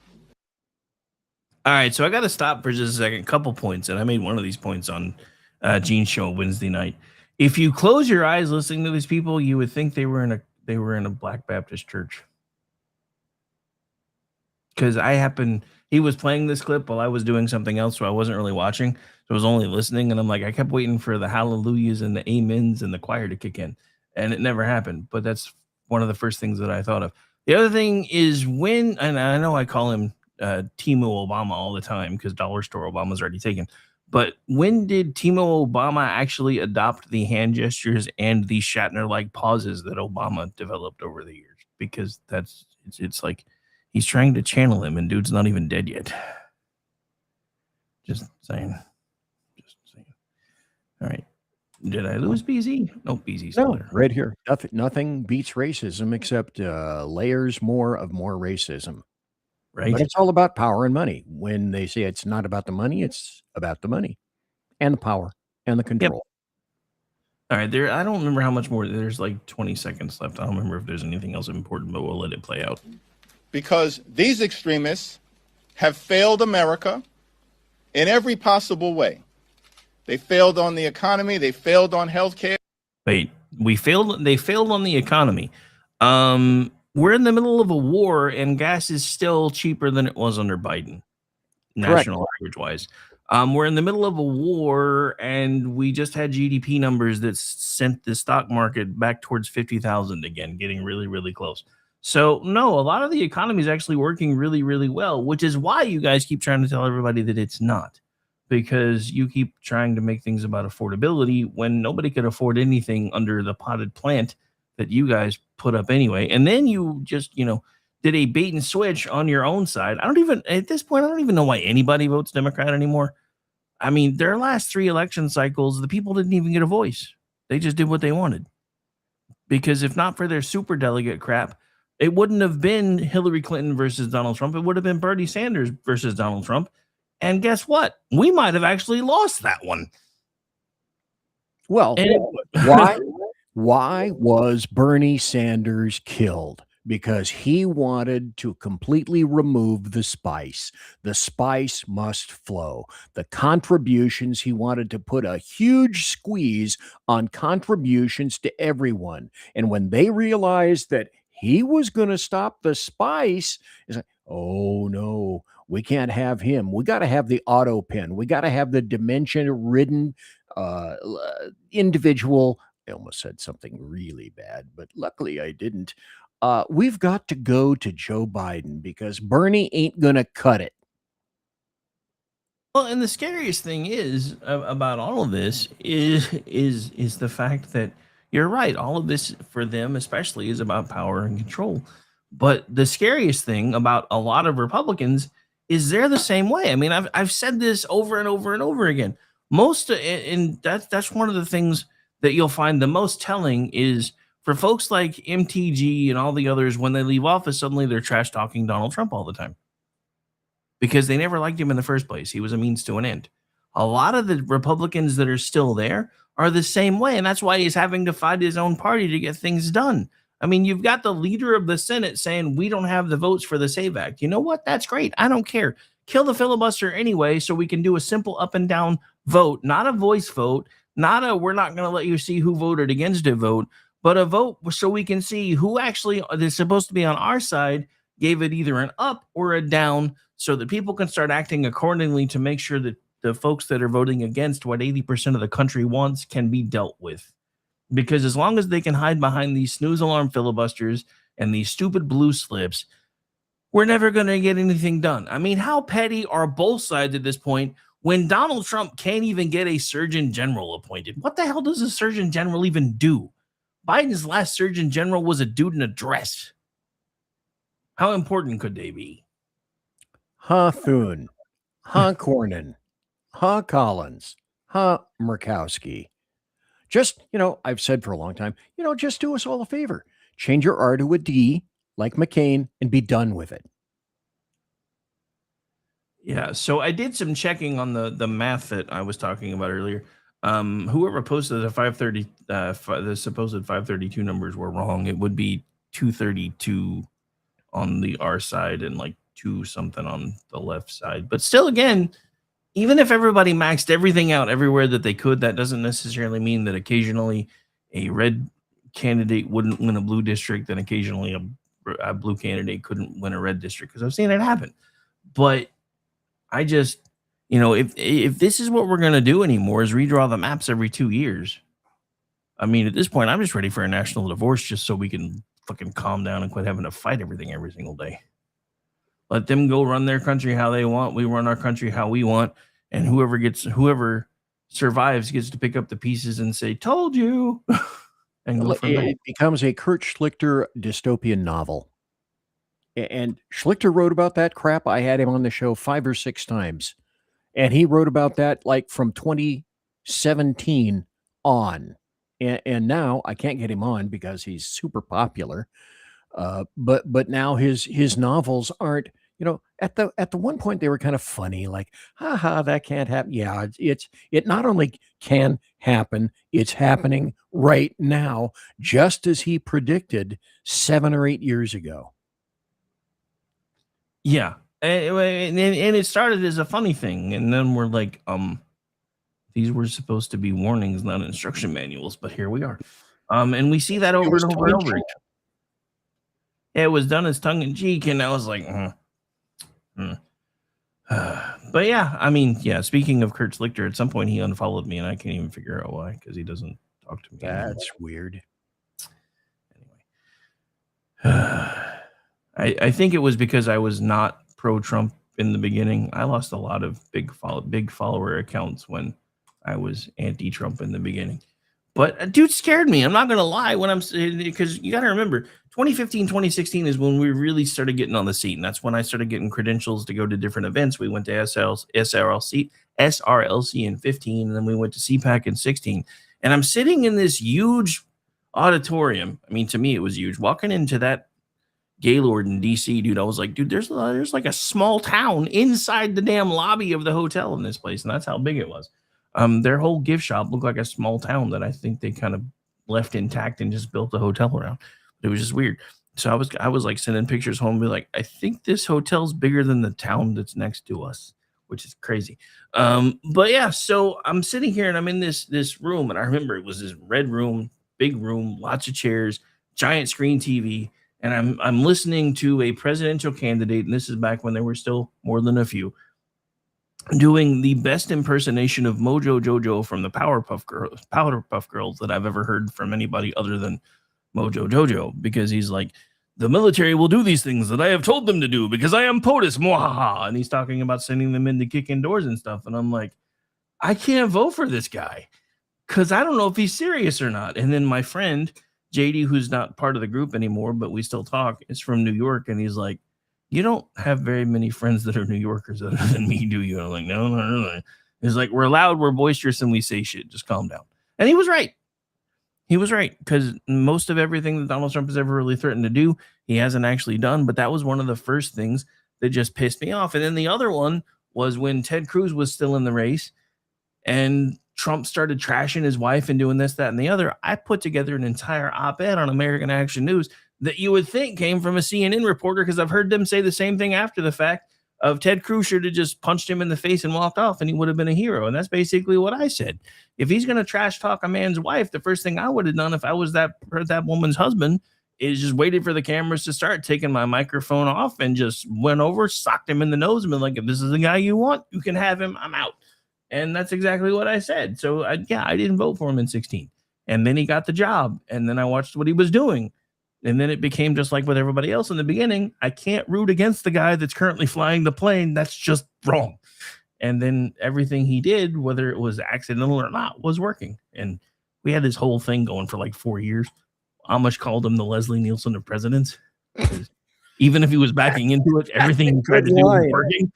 All right, so I got to stop for just a second. Couple points, and I made one of these points on Gene's show Wednesday night. If you close your eyes listening to these people, you would think they were in a Black Baptist church. Because he was playing this clip while I was doing something else, so I wasn't really watching. So I was only listening, and I'm like, I kept waiting for the hallelujahs and the amens and the choir to kick in, and it never happened. But that's one of the first things that I thought of. The other thing is when, and I know I call him Timo Obama all the time because Dollar Store Obama's already taken. But when did Timo Obama actually adopt the hand gestures and the Shatner-like pauses that Obama developed over the years? Because it's like he's trying to channel him, and dude's not even dead yet. Just saying. All right. Did I lose BZ? No, BZ's still there. Right here. Nothing beats racism except layers more of more racism. Right. But it's all about power and money. When they say it's not about the money, it's about the money and the power and the control. All right. I don't remember how much more. There's like 20 seconds left. I don't remember if there's anything else important, but we'll let it play out. Because these extremists have failed America in every possible way. They failed on the economy. They failed on healthcare. Wait, they failed on the economy. We're in the middle of a war, and gas is still cheaper than it was under Biden, national average wise. We're in the middle of a war, and we just had GDP numbers that sent the stock market back towards 50,000 again, getting really, really close. So, no, a lot of the economy is actually working really, really well, which is why you guys keep trying to tell everybody that it's not. Because you keep trying to make things about affordability when nobody could afford anything under the potted plant that you guys put up anyway. And then you just, did a bait and switch on your own side. At this point, I don't even know why anybody votes Democrat anymore. I mean, their last 3 election cycles, the people didn't even get a voice. They just did what they wanted. Because if not for their super delegate crap, it wouldn't have been Hillary Clinton versus Donald Trump. It would have been Bernie Sanders versus Donald Trump. And guess what? We might have actually lost that one. Well, why was Bernie Sanders killed? Because he wanted to completely remove the spice. The spice must flow. The contributions, he wanted to put a huge squeeze on contributions to everyone. And when they realized that he was going to stop the spice, it's like, oh no, we can't have him. We got to have the auto pen. We got to have the dementia-ridden individual. I almost said something really bad, but luckily I didn't. We've got to go to Joe Biden because Bernie ain't going to cut it. Well, and the scariest thing is about all of this is the fact that you're right. All of this for them especially is about power and control. But the scariest thing about a lot of Republicans is they're the same way. I mean, I've said this over and over and over again. That's one of the things that you'll find the most telling is for folks like MTG and all the others, when they leave office, suddenly they're trash talking Donald Trump all the time because they never liked him in the first place. He was a means to an end. A lot of the Republicans that are still there are the same way. And that's why he's having to fight his own party to get things done. I mean, you've got the leader of the Senate saying we don't have the votes for the SAVE Act. You know what? That's great. I don't care. Kill the filibuster anyway so we can do a simple up and down vote, not a voice vote, not a we're not going to let you see who voted against it vote, but a vote so we can see who actually is supposed to be on our side gave it either an up or a down so that people can start acting accordingly to make sure that the folks that are voting against what 80% of the country wants can be dealt with. Because as long as they can hide behind these snooze alarm filibusters and these stupid blue slips, we're never going to get anything done. I mean, how petty are both sides at this point when Donald Trump can't even get a surgeon general appointed? What the hell does a surgeon general even do? Biden's last surgeon general was a dude in a dress. How important could they be? Ha Thune, Ha Cornyn, Ha Collins, Ha Murkowski. Just, I've said for a long time, just do us all a favor. Change your R to a D like McCain and be done with it. Yeah, so I did some checking on the math that I was talking about earlier. Whoever posted the 530, the supposed 532 numbers were wrong. It would be 232 on the R side and like 2 something on the left side. But still, again, even if everybody maxed everything out everywhere that they could, that doesn't necessarily mean that occasionally a red candidate wouldn't win a blue district and occasionally a blue candidate couldn't win a red district, because I've seen it happen. But I just, if this is what we're going to do anymore is redraw the maps every 2 years. I mean, at this point, I'm just ready for a national divorce just so we can fucking calm down and quit having to fight everything every single day. Let them go run their country how they want. We run our country how we want. And whoever survives gets to pick up the pieces and say, told you. And go from there. It becomes a Kurt Schlichter dystopian novel. And Schlichter wrote about that crap. I had him on the show 5 or 6 times. And he wrote about that like from 2017 on. And now I can't get him on because he's super popular. But now his novels aren't, at the one point they were kind of funny, like, haha, that can't happen. Yeah, it not only can happen, it's happening right now, just as he predicted 7 or 8 years ago. Yeah. And it started as a funny thing. And then we're like, these were supposed to be warnings, not instruction manuals, but here we are. And we see that over and over and over. It was done as tongue in cheek, and I was like, But yeah, I mean, yeah, speaking of Kurt Schlichter, at some point he unfollowed me, and I can't even figure out why, because he doesn't talk to me. That's weird. I think it was because I was not pro-Trump in the beginning. I lost a lot of big follower accounts when I was anti-Trump in the beginning. But dude scared me. I'm not going to lie because you got to remember, 2015, 2016 is when we really started getting on the seat. And that's when I started getting credentials to go to different events. We went to SRLC in 15, and then we went to CPAC in 16. And I'm sitting in this huge auditorium. I mean, to me, it was huge. Walking into that Gaylord in DC, dude, I was like, dude, there's like a small town inside the damn lobby of the hotel in this place. And that's how big it was. Their whole gift shop looked like a small town that I think they kind of left intact and just built a hotel around. But it was just weird. So I was like sending pictures home and be like, I think this hotel's bigger than the town that's next to us, which is crazy. But yeah, so I'm sitting here and I'm in this room, and I remember it was this red room, big room, lots of chairs, giant screen TV, and I'm listening to a presidential candidate, and this is back when there were still more than a few, doing the best impersonation of Mojo Jojo from the Powerpuff Girls that I've ever heard from anybody other than Mojo Jojo, because he's like, the military will do these things that I have told them to do because I am POTUS, mwahaha. And he's talking about sending them in to kick in doors and stuff. And I'm like, I can't vote for this guy because I don't know if he's serious or not. And then my friend, JD, who's not part of the group anymore, but we still talk, is from New York. And he's like, you don't have very many friends that are New Yorkers other than me, do you? And I'm like, no. He's like, we're loud, we're boisterous, and we say shit. Just calm down. And he was right. He was right, because most of everything that Donald Trump has ever really threatened to do, he hasn't actually done. But that was one of the first things that just pissed me off. And then the other one was when Ted Cruz was still in the race and Trump started trashing his wife and doing this, that, and the other. I put together an entire op-ed on American Action News that you would think came from a CNN reporter, because I've heard them say the same thing after the fact of Ted Cruz should have just punched him in the face and walked off and he would have been a hero. And that's basically what I said. If he's going to trash talk a man's wife, the first thing I would have done if I was that woman's husband is just waited for the cameras to start, taking my microphone off and just went over, socked him in the nose and been like, if this is the guy you want, you can have him. I'm out. And that's exactly what I said. So I didn't vote for him in 16. And then he got the job. And then I watched what he was doing. And then it became just like with everybody else in the beginning. I can't root against the guy that's currently flying the plane. That's just wrong. And then everything he did, whether it was accidental or not, was working. And we had this whole thing going for like 4 years. Amish called him the Leslie Nielsen of presidents. Even if he was backing into it, everything he tried to do was working.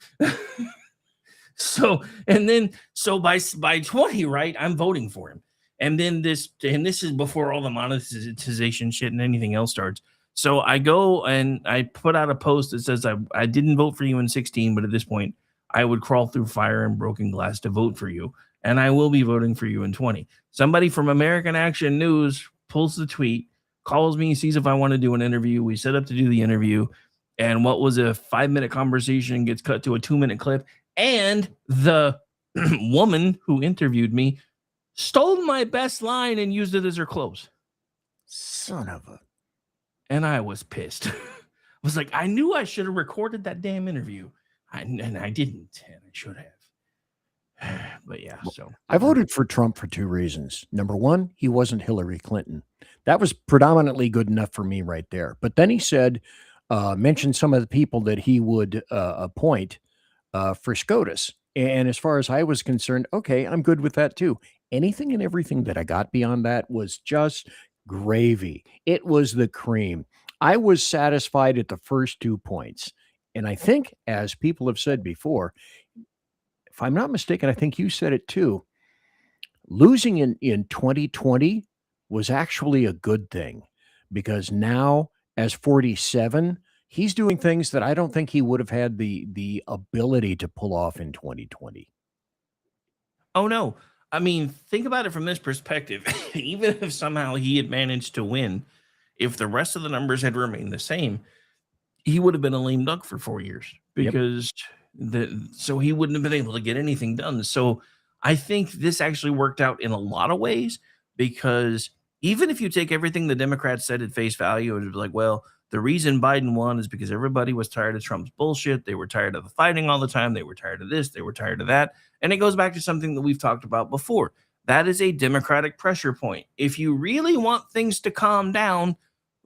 So by 20, right, I'm voting for him. And then this is before all the monetization shit and anything else starts. So I go and I put out a post that says I didn't vote for you in 16, but at this point I would crawl through fire and broken glass to vote for you. And I will be voting for you in 20. Somebody from American Action News pulls the tweet, calls me, sees if I want to do an interview. We set up to do the interview. And what was a 5-minute conversation gets cut to a 2-minute clip. And the woman who interviewed me stole my best line and used it as her close. Son of a. And I was pissed. I was like, I knew I should have recorded that damn interview. And I didn't. And I should have. But yeah, so. I voted for Trump for 2 reasons. Number one, he wasn't Hillary Clinton. That was predominantly good enough for me right there. But then he said, mentioned some of the people that he would appoint for SCOTUS. And as far as I was concerned, okay, I'm good with that too. Anything and everything that I got beyond that was just gravy. It was the cream. I was satisfied at the first 2 points. And I think, as people have said before, if I'm not mistaken, I think you said it too, losing in 2020 was actually a good thing, because now as 47, he's doing things that I don't think he would have had the ability to pull off in 2020. Oh, no. I mean, think about it from this perspective. Even if somehow he had managed to win, if the rest of the numbers had remained the same, he would have been a lame duck for 4 years, because so he wouldn't have been able to get anything done. So I think this actually worked out in a lot of ways, because even if you take everything the Democrats said at face value, it was like, well, the reason Biden won is because everybody was tired of Trump's bullshit. They were tired of the fighting all the time. They were tired of this. They were tired of that. And it goes back to something that we've talked about before. That is a Democratic pressure point. If you really want things to calm down,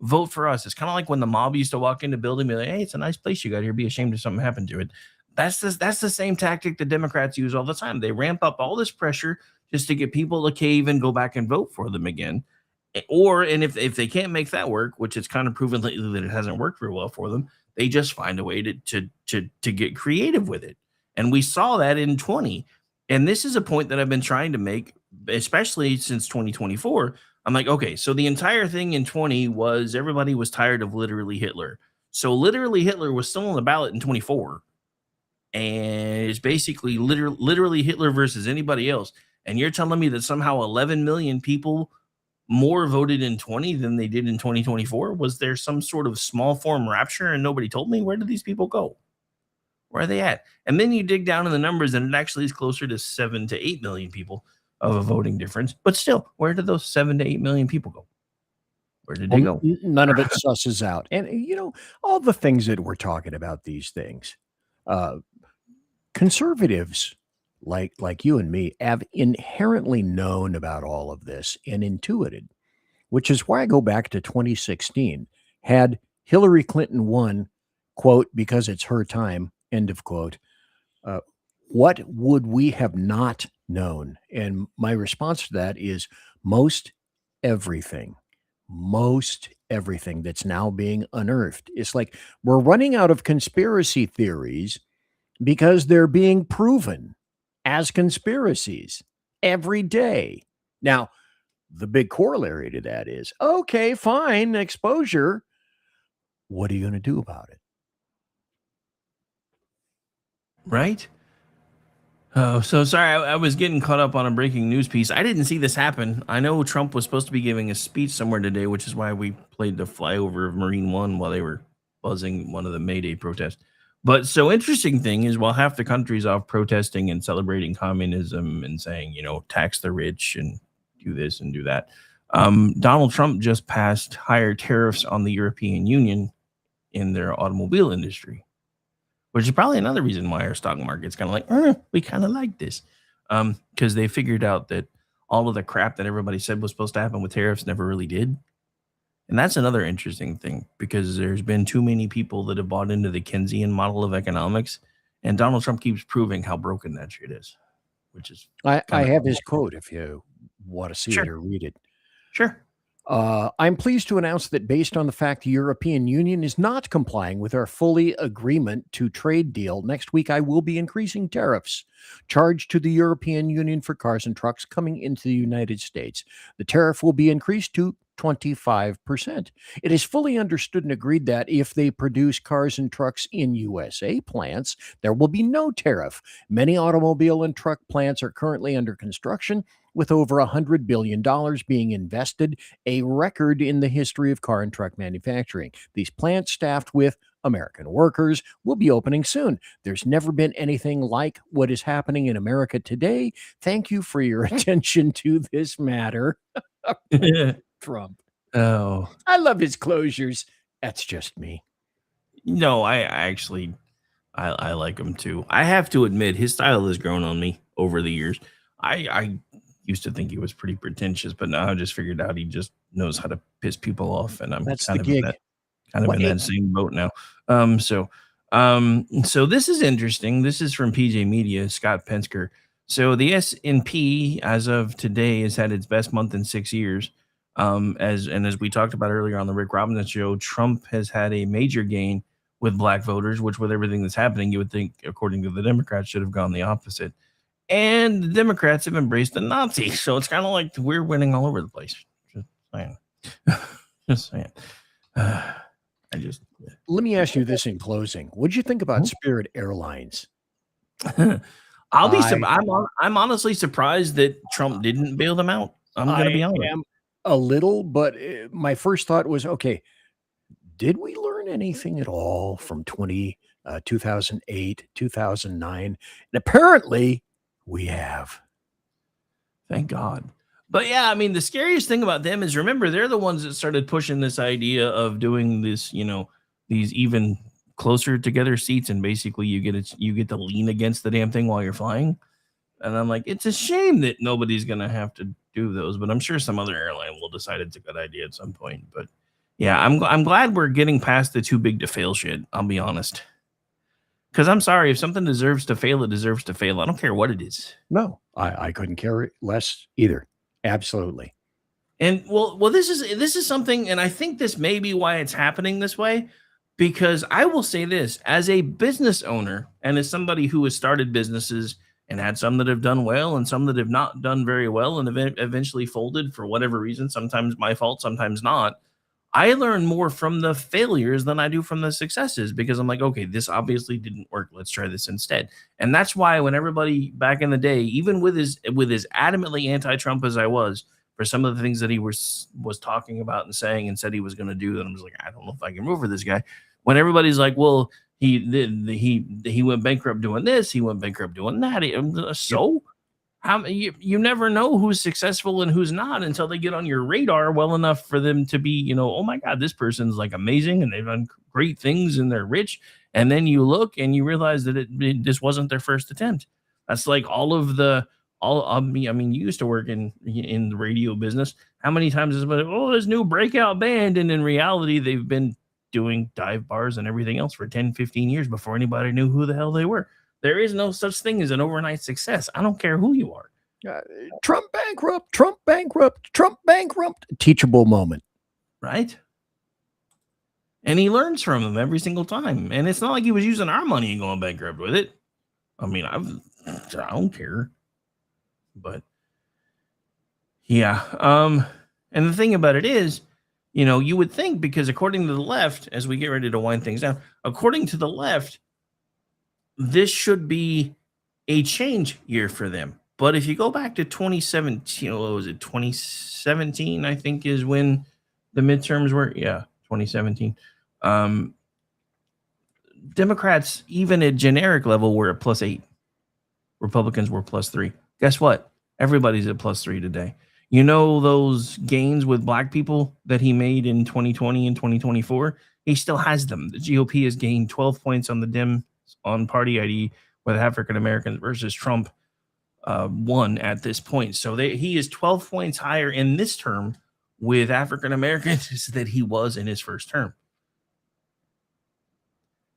vote for us. It's kind of like when the mob used to walk into a building and be like, hey, it's a nice place you got here. Be ashamed if something happened to it. That's the same tactic the Democrats use all the time. They ramp up all this pressure just to get people to cave and go back and vote for them again. And if they can't make that work, which it's kind of proven lately that it hasn't worked very well for them, they just find a way to get creative with it. And we saw that in 20. And this is a point that I've been trying to make, especially since 2024. I'm like, okay, so the entire thing in 20 was everybody was tired of literally Hitler. So literally Hitler was still on the ballot in 24. And it's basically literally Hitler versus anybody else. And you're telling me that somehow 11 million people more voted in 20 than they did in 2024? Was there some sort of small form rapture and nobody told me? Where did these people go? Where are they at? And then you dig down in the numbers and it actually is closer to 7 to 8 million people of a voting difference. But still, where did those 7 to 8 million people go? Where did they go? None of it susses out. And, all the things that we're talking about, these things, conservatives like you and me have inherently known about all of this and intuited, which is why I go back to 2016. Had Hillary Clinton won, quote, because it's her time, end of quote, what would we have not known? And my response to that is most everything that's now being unearthed. It's like we're running out of conspiracy theories because they're being proven as conspiracies every day. Now, the big corollary to that is, okay, fine, exposure. What are you going to do about it? Right? Oh, so sorry. I was getting caught up on a breaking news piece. I didn't see this happen. I know Trump was supposed to be giving a speech somewhere today, which is why we played the flyover of Marine One while they were buzzing one of the May Day protests. But so interesting thing is, while half the country's off protesting and celebrating communism and saying, tax the rich and do this and do that, Donald Trump just passed higher tariffs on the European Union in their automobile industry, which is probably another reason why our stock market's kind of like, we kind of like this. because they figured out that all of the crap that everybody said was supposed to happen with tariffs never really did. And that's another interesting thing, because there's been too many people that have bought into the Keynesian model of economics, and Donald Trump keeps proving how broken that shit is, which is I kinda have cool. his quote if you want to see it or read it. Sure. I'm pleased to announce that based on the fact the European Union is not complying with our fully agreement to trade deal, next week I will be increasing tariffs charged to the European Union for cars and trucks coming into the United States. The tariff will be increased to 25%. It is fully understood and agreed that if they produce cars and trucks in USA plants, there will be no tariff. Many automobile and truck plants are currently under construction, with over $100 billion being invested, a record in the history of car and truck manufacturing. These plants, staffed with American workers, will be opening soon. There's never been anything like what is happening in America today. Thank you for your attention to this matter. Trump. Oh, I love his closures. That's just me. no, I actually I like him too. I have to admit, his style has grown on me over the years. I used to think he was pretty pretentious, but now I just figured out he just knows how to piss people off, and I'm That's kind the of in gig. that same boat now. So this is interesting. This is from PJ Media, Scott Pensker. So the S&P as of today has had its best month in 6 years. As we talked about earlier on the Rick Robinson show, Trump has had a major gain with black voters, which with everything that's happening, you would think, according to the Democrats, should have gone the opposite. And the Democrats have embraced the Nazis. So it's kind of like we're winning all over the place. Just saying. Just saying. Let me ask you this in closing. What did you think about Spirit Airlines? I'm honestly surprised that Trump didn't bail them out. I'm going to be honest. I am a little, but my first thought was, okay, did we learn anything at all from 2008, 2009? And apparently we have. Thank God. But yeah, I mean, the scariest thing about them is, remember, they're the ones that started pushing this idea of doing this, these even closer together seats, and basically you get to lean against the damn thing while you're flying. And I'm like, it's a shame that nobody's gonna have to do those, but I'm sure some other airline will decide it's a good idea at some point. But yeah, I'm glad we're getting past the too big to fail shit. I'll be honest. Because I'm sorry, if something deserves to fail, it deserves to fail. I don't care what it is. No, I couldn't care less either. Absolutely. And well, this is something, and I think this may be why it's happening this way, because I will say this, as a business owner and as somebody who has started businesses and had some that have done well and some that have not done very well and eventually folded for whatever reason, sometimes my fault, sometimes not. I learn more from the failures than I do from the successes, because I'm like, okay, this obviously didn't work. Let's try this instead. And that's why when everybody back in the day, even with his adamantly anti-Trump as I was, for some of the things that he was talking about and saying and said he was going to do, that I'm just like, I don't know if I can move for this guy. When everybody's like, well, he went bankrupt doing this, he went bankrupt doing that. So you never know who's successful and who's not until they get on your radar well enough for them to be, oh my God, this person's like amazing and they've done great things and they're rich. And then you look and you realize that this wasn't their first attempt. That's like you used to work in the radio business. How many times is it, this new breakout band? And in reality, they've been doing dive bars and everything else for 10, 15 years before anybody knew who the hell they were. There is no such thing as an overnight success. I don't care who you are. Trump bankrupt, Trump bankrupt, Trump bankrupt. Teachable moment. Right? And he learns from them every single time. And it's not like he was using our money and going bankrupt with it. I mean, I don't care. But yeah. And the thing about it is, you would think, because according to the left, as we get ready to wind things down, according to the left, this should be a change year for them. But if you go back to 2017, what was it? 2017, I think, is when the midterms were. Yeah, 2017. Democrats, even at generic level, were at +8. Republicans were +3. Guess what? Everybody's at +3 today. Those gains with black people that he made in 2020 and 2024, he still has them. The GOP has gained 12 points on the Dems on party ID with African Americans versus Trump won at this point. So he is 12 points higher in this term with African Americans than he was in his first term.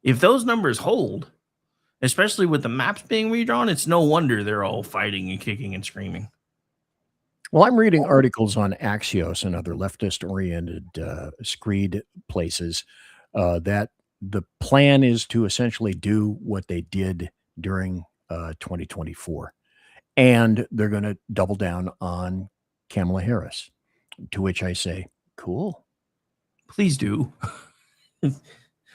If those numbers hold, especially with the maps being redrawn, it's no wonder they're all fighting and kicking and screaming. Well, I'm reading articles on Axios and other leftist-oriented screed places that the plan is to essentially do what they did during 2024. And they're going to double down on Kamala Harris, to which I say, cool. Please do.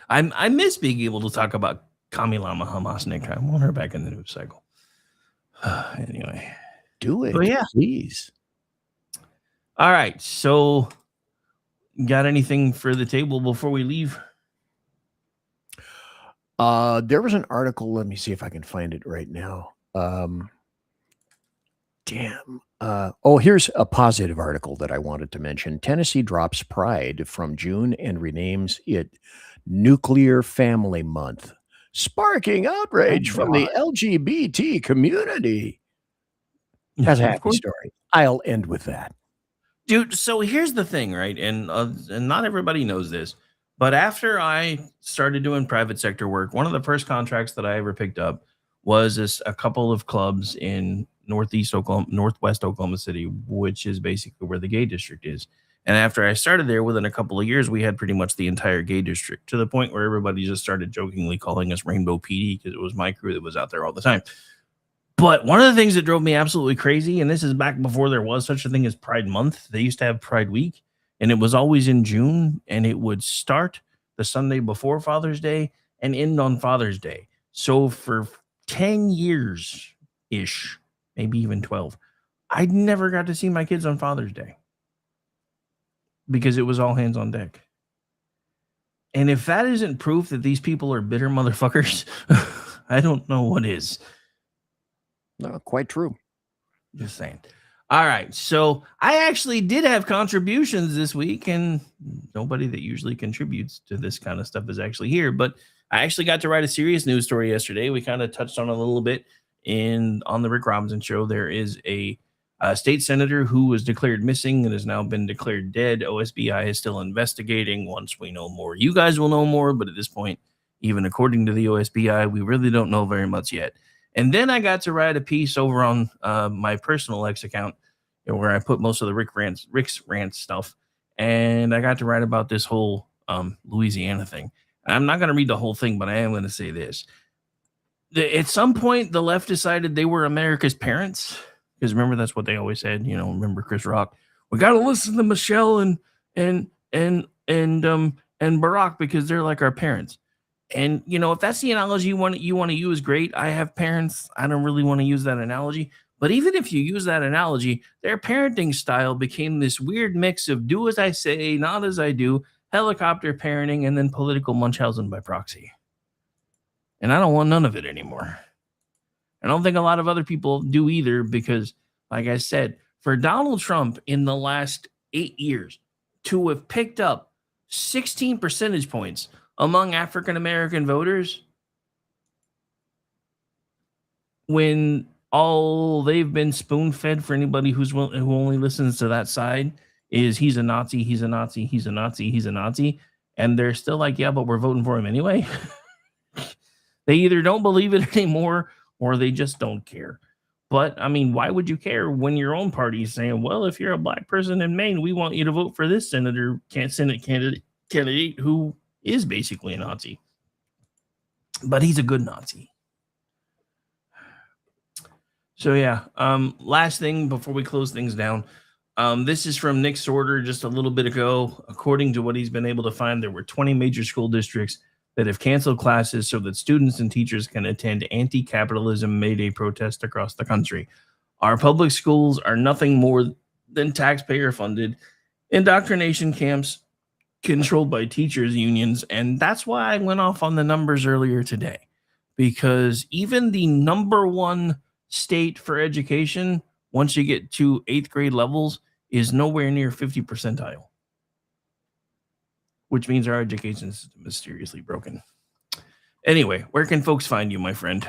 I miss being able to talk about Kamala Hamas, Nick. I want her back in the news cycle. Anyway. Do it, but yeah. please. All right. So, got anything for the table before we leave? There was an article. Let me see if I can find it right now. Here's a positive article that I wanted to mention. Tennessee drops Pride from June and renames it Nuclear Family Month, sparking outrage from the LGBT community. That's a happy story. I'll end with that. Dude, so here's the thing, right? And not everybody knows this, but after I started doing private sector work, one of the first contracts that I ever picked up was a couple of clubs in northwest Oklahoma City, which is basically where the gay district is. And after I started there, within a couple of years, we had pretty much the entire gay district, to the point where everybody just started jokingly calling us Rainbow PD because it was my crew that was out there all the time. But one of the things that drove me absolutely crazy, and this is back before there was such a thing as Pride Month, they used to have Pride Week, and it was always in June, and it would start the Sunday before Father's Day and end on Father's Day. So for 10 years-ish, maybe even 12, I never got to see my kids on Father's Day because it was all hands on deck. And if that isn't proof that these people are bitter motherfuckers, I don't know what is. No, quite true. Just saying. All right. So I actually did have contributions this week, and nobody that usually contributes to this kind of stuff is actually here. But I actually got to write a serious news story yesterday. We kind of touched on it a little bit on the Rick Robinson show. There is a state senator who was declared missing and has now been declared dead. OSBI is still investigating. Once we know more, you guys will know more. But at this point, even according to the OSBI, we really don't know very much yet. And then I got to write a piece over on my personal X account where I put most of the Rick's rant stuff. And I got to write about this whole Louisiana thing. I'm not going to read the whole thing, but I am going to say this. At some point, the left decided they were America's parents. Because remember, that's what they always said. You know, remember Chris Rock? We got to listen to Michelle and Barack because they're like our parents. And, you know, if that's the analogy you want to use, great. I have parents. I don't really want to use that analogy. But even if you use that analogy, their parenting style became this weird mix of do as I say, not as I do, helicopter parenting, and then political Munchausen by proxy. And I don't want none of it anymore. I don't think a lot of other people do either because, like I said, for Donald Trump in the last 8 years to have picked up 16 percentage points among African-American voters when all they've been spoon-fed for anybody who only listens to that side is he's a Nazi, he's a Nazi, he's a Nazi, he's a Nazi. And they're still like, yeah, but we're voting for him anyway. They either don't believe it anymore or they just don't care. But, I mean, why would you care when your own party is saying, well, if you're a black person in Maine, we want you to vote for this Senate candidate who is basically a Nazi. But he's a good Nazi. So, yeah, last thing before we close things down. This is from Nick Sorter just a little bit ago. According to what he's been able to find, there were 20 major school districts that have canceled classes so that students and teachers can attend anti-capitalism May Day protests across the country. Our public schools are nothing more than taxpayer-funded indoctrination camps controlled by teachers' unions, and that's why I went off on the numbers earlier today, because even the number one state for education, once you get to 8th grade levels, is nowhere near 50 percentile. Which means our education system is seriously broken. Anyway, where can folks find you, my friend?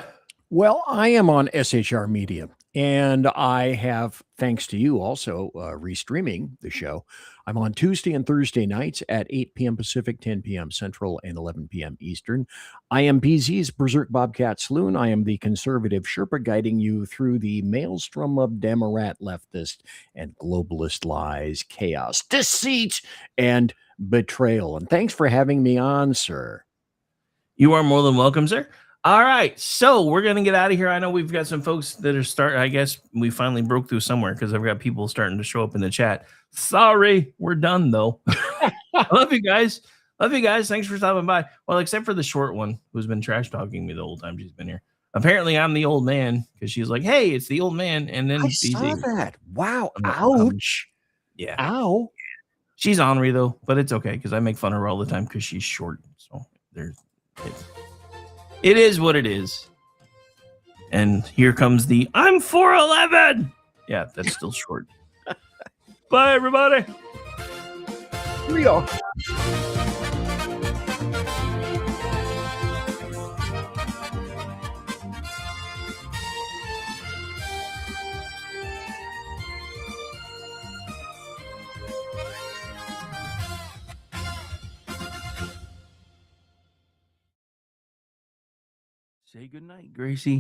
Well, I am on SHR Media. And I have, thanks to you, also restreaming the show. I'm on Tuesday and Thursday nights at 8 p.m. Pacific, 10 p.m. Central, and 11 p.m. Eastern. I am BZ's Berserk Bobcat Saloon. I am the conservative Sherpa guiding you through the maelstrom of Demarat leftist and globalist lies, chaos, deceit, and betrayal. And thanks for having me on, sir. You are more than welcome, sir. All right, so we're going to get out of here. I know we've got some folks that are starting. I guess we finally broke through somewhere because I've got people starting to show up in the chat. Sorry, we're done, though. I love you guys. Love you guys. Thanks for stopping by. Well, except for the short one who's been trash talking me the whole time she's been here. Apparently, I'm the old man because she's like, hey, it's the old man. And then I saw that. Wow. Ouch. Yeah. Ow. She's ornery, though, but it's okay because I make fun of her all the time because she's short. So it is what it is. And here comes the I'm 4'11. Yeah, that's still short. Bye, everybody. Here we go. Say goodnight, Gracie.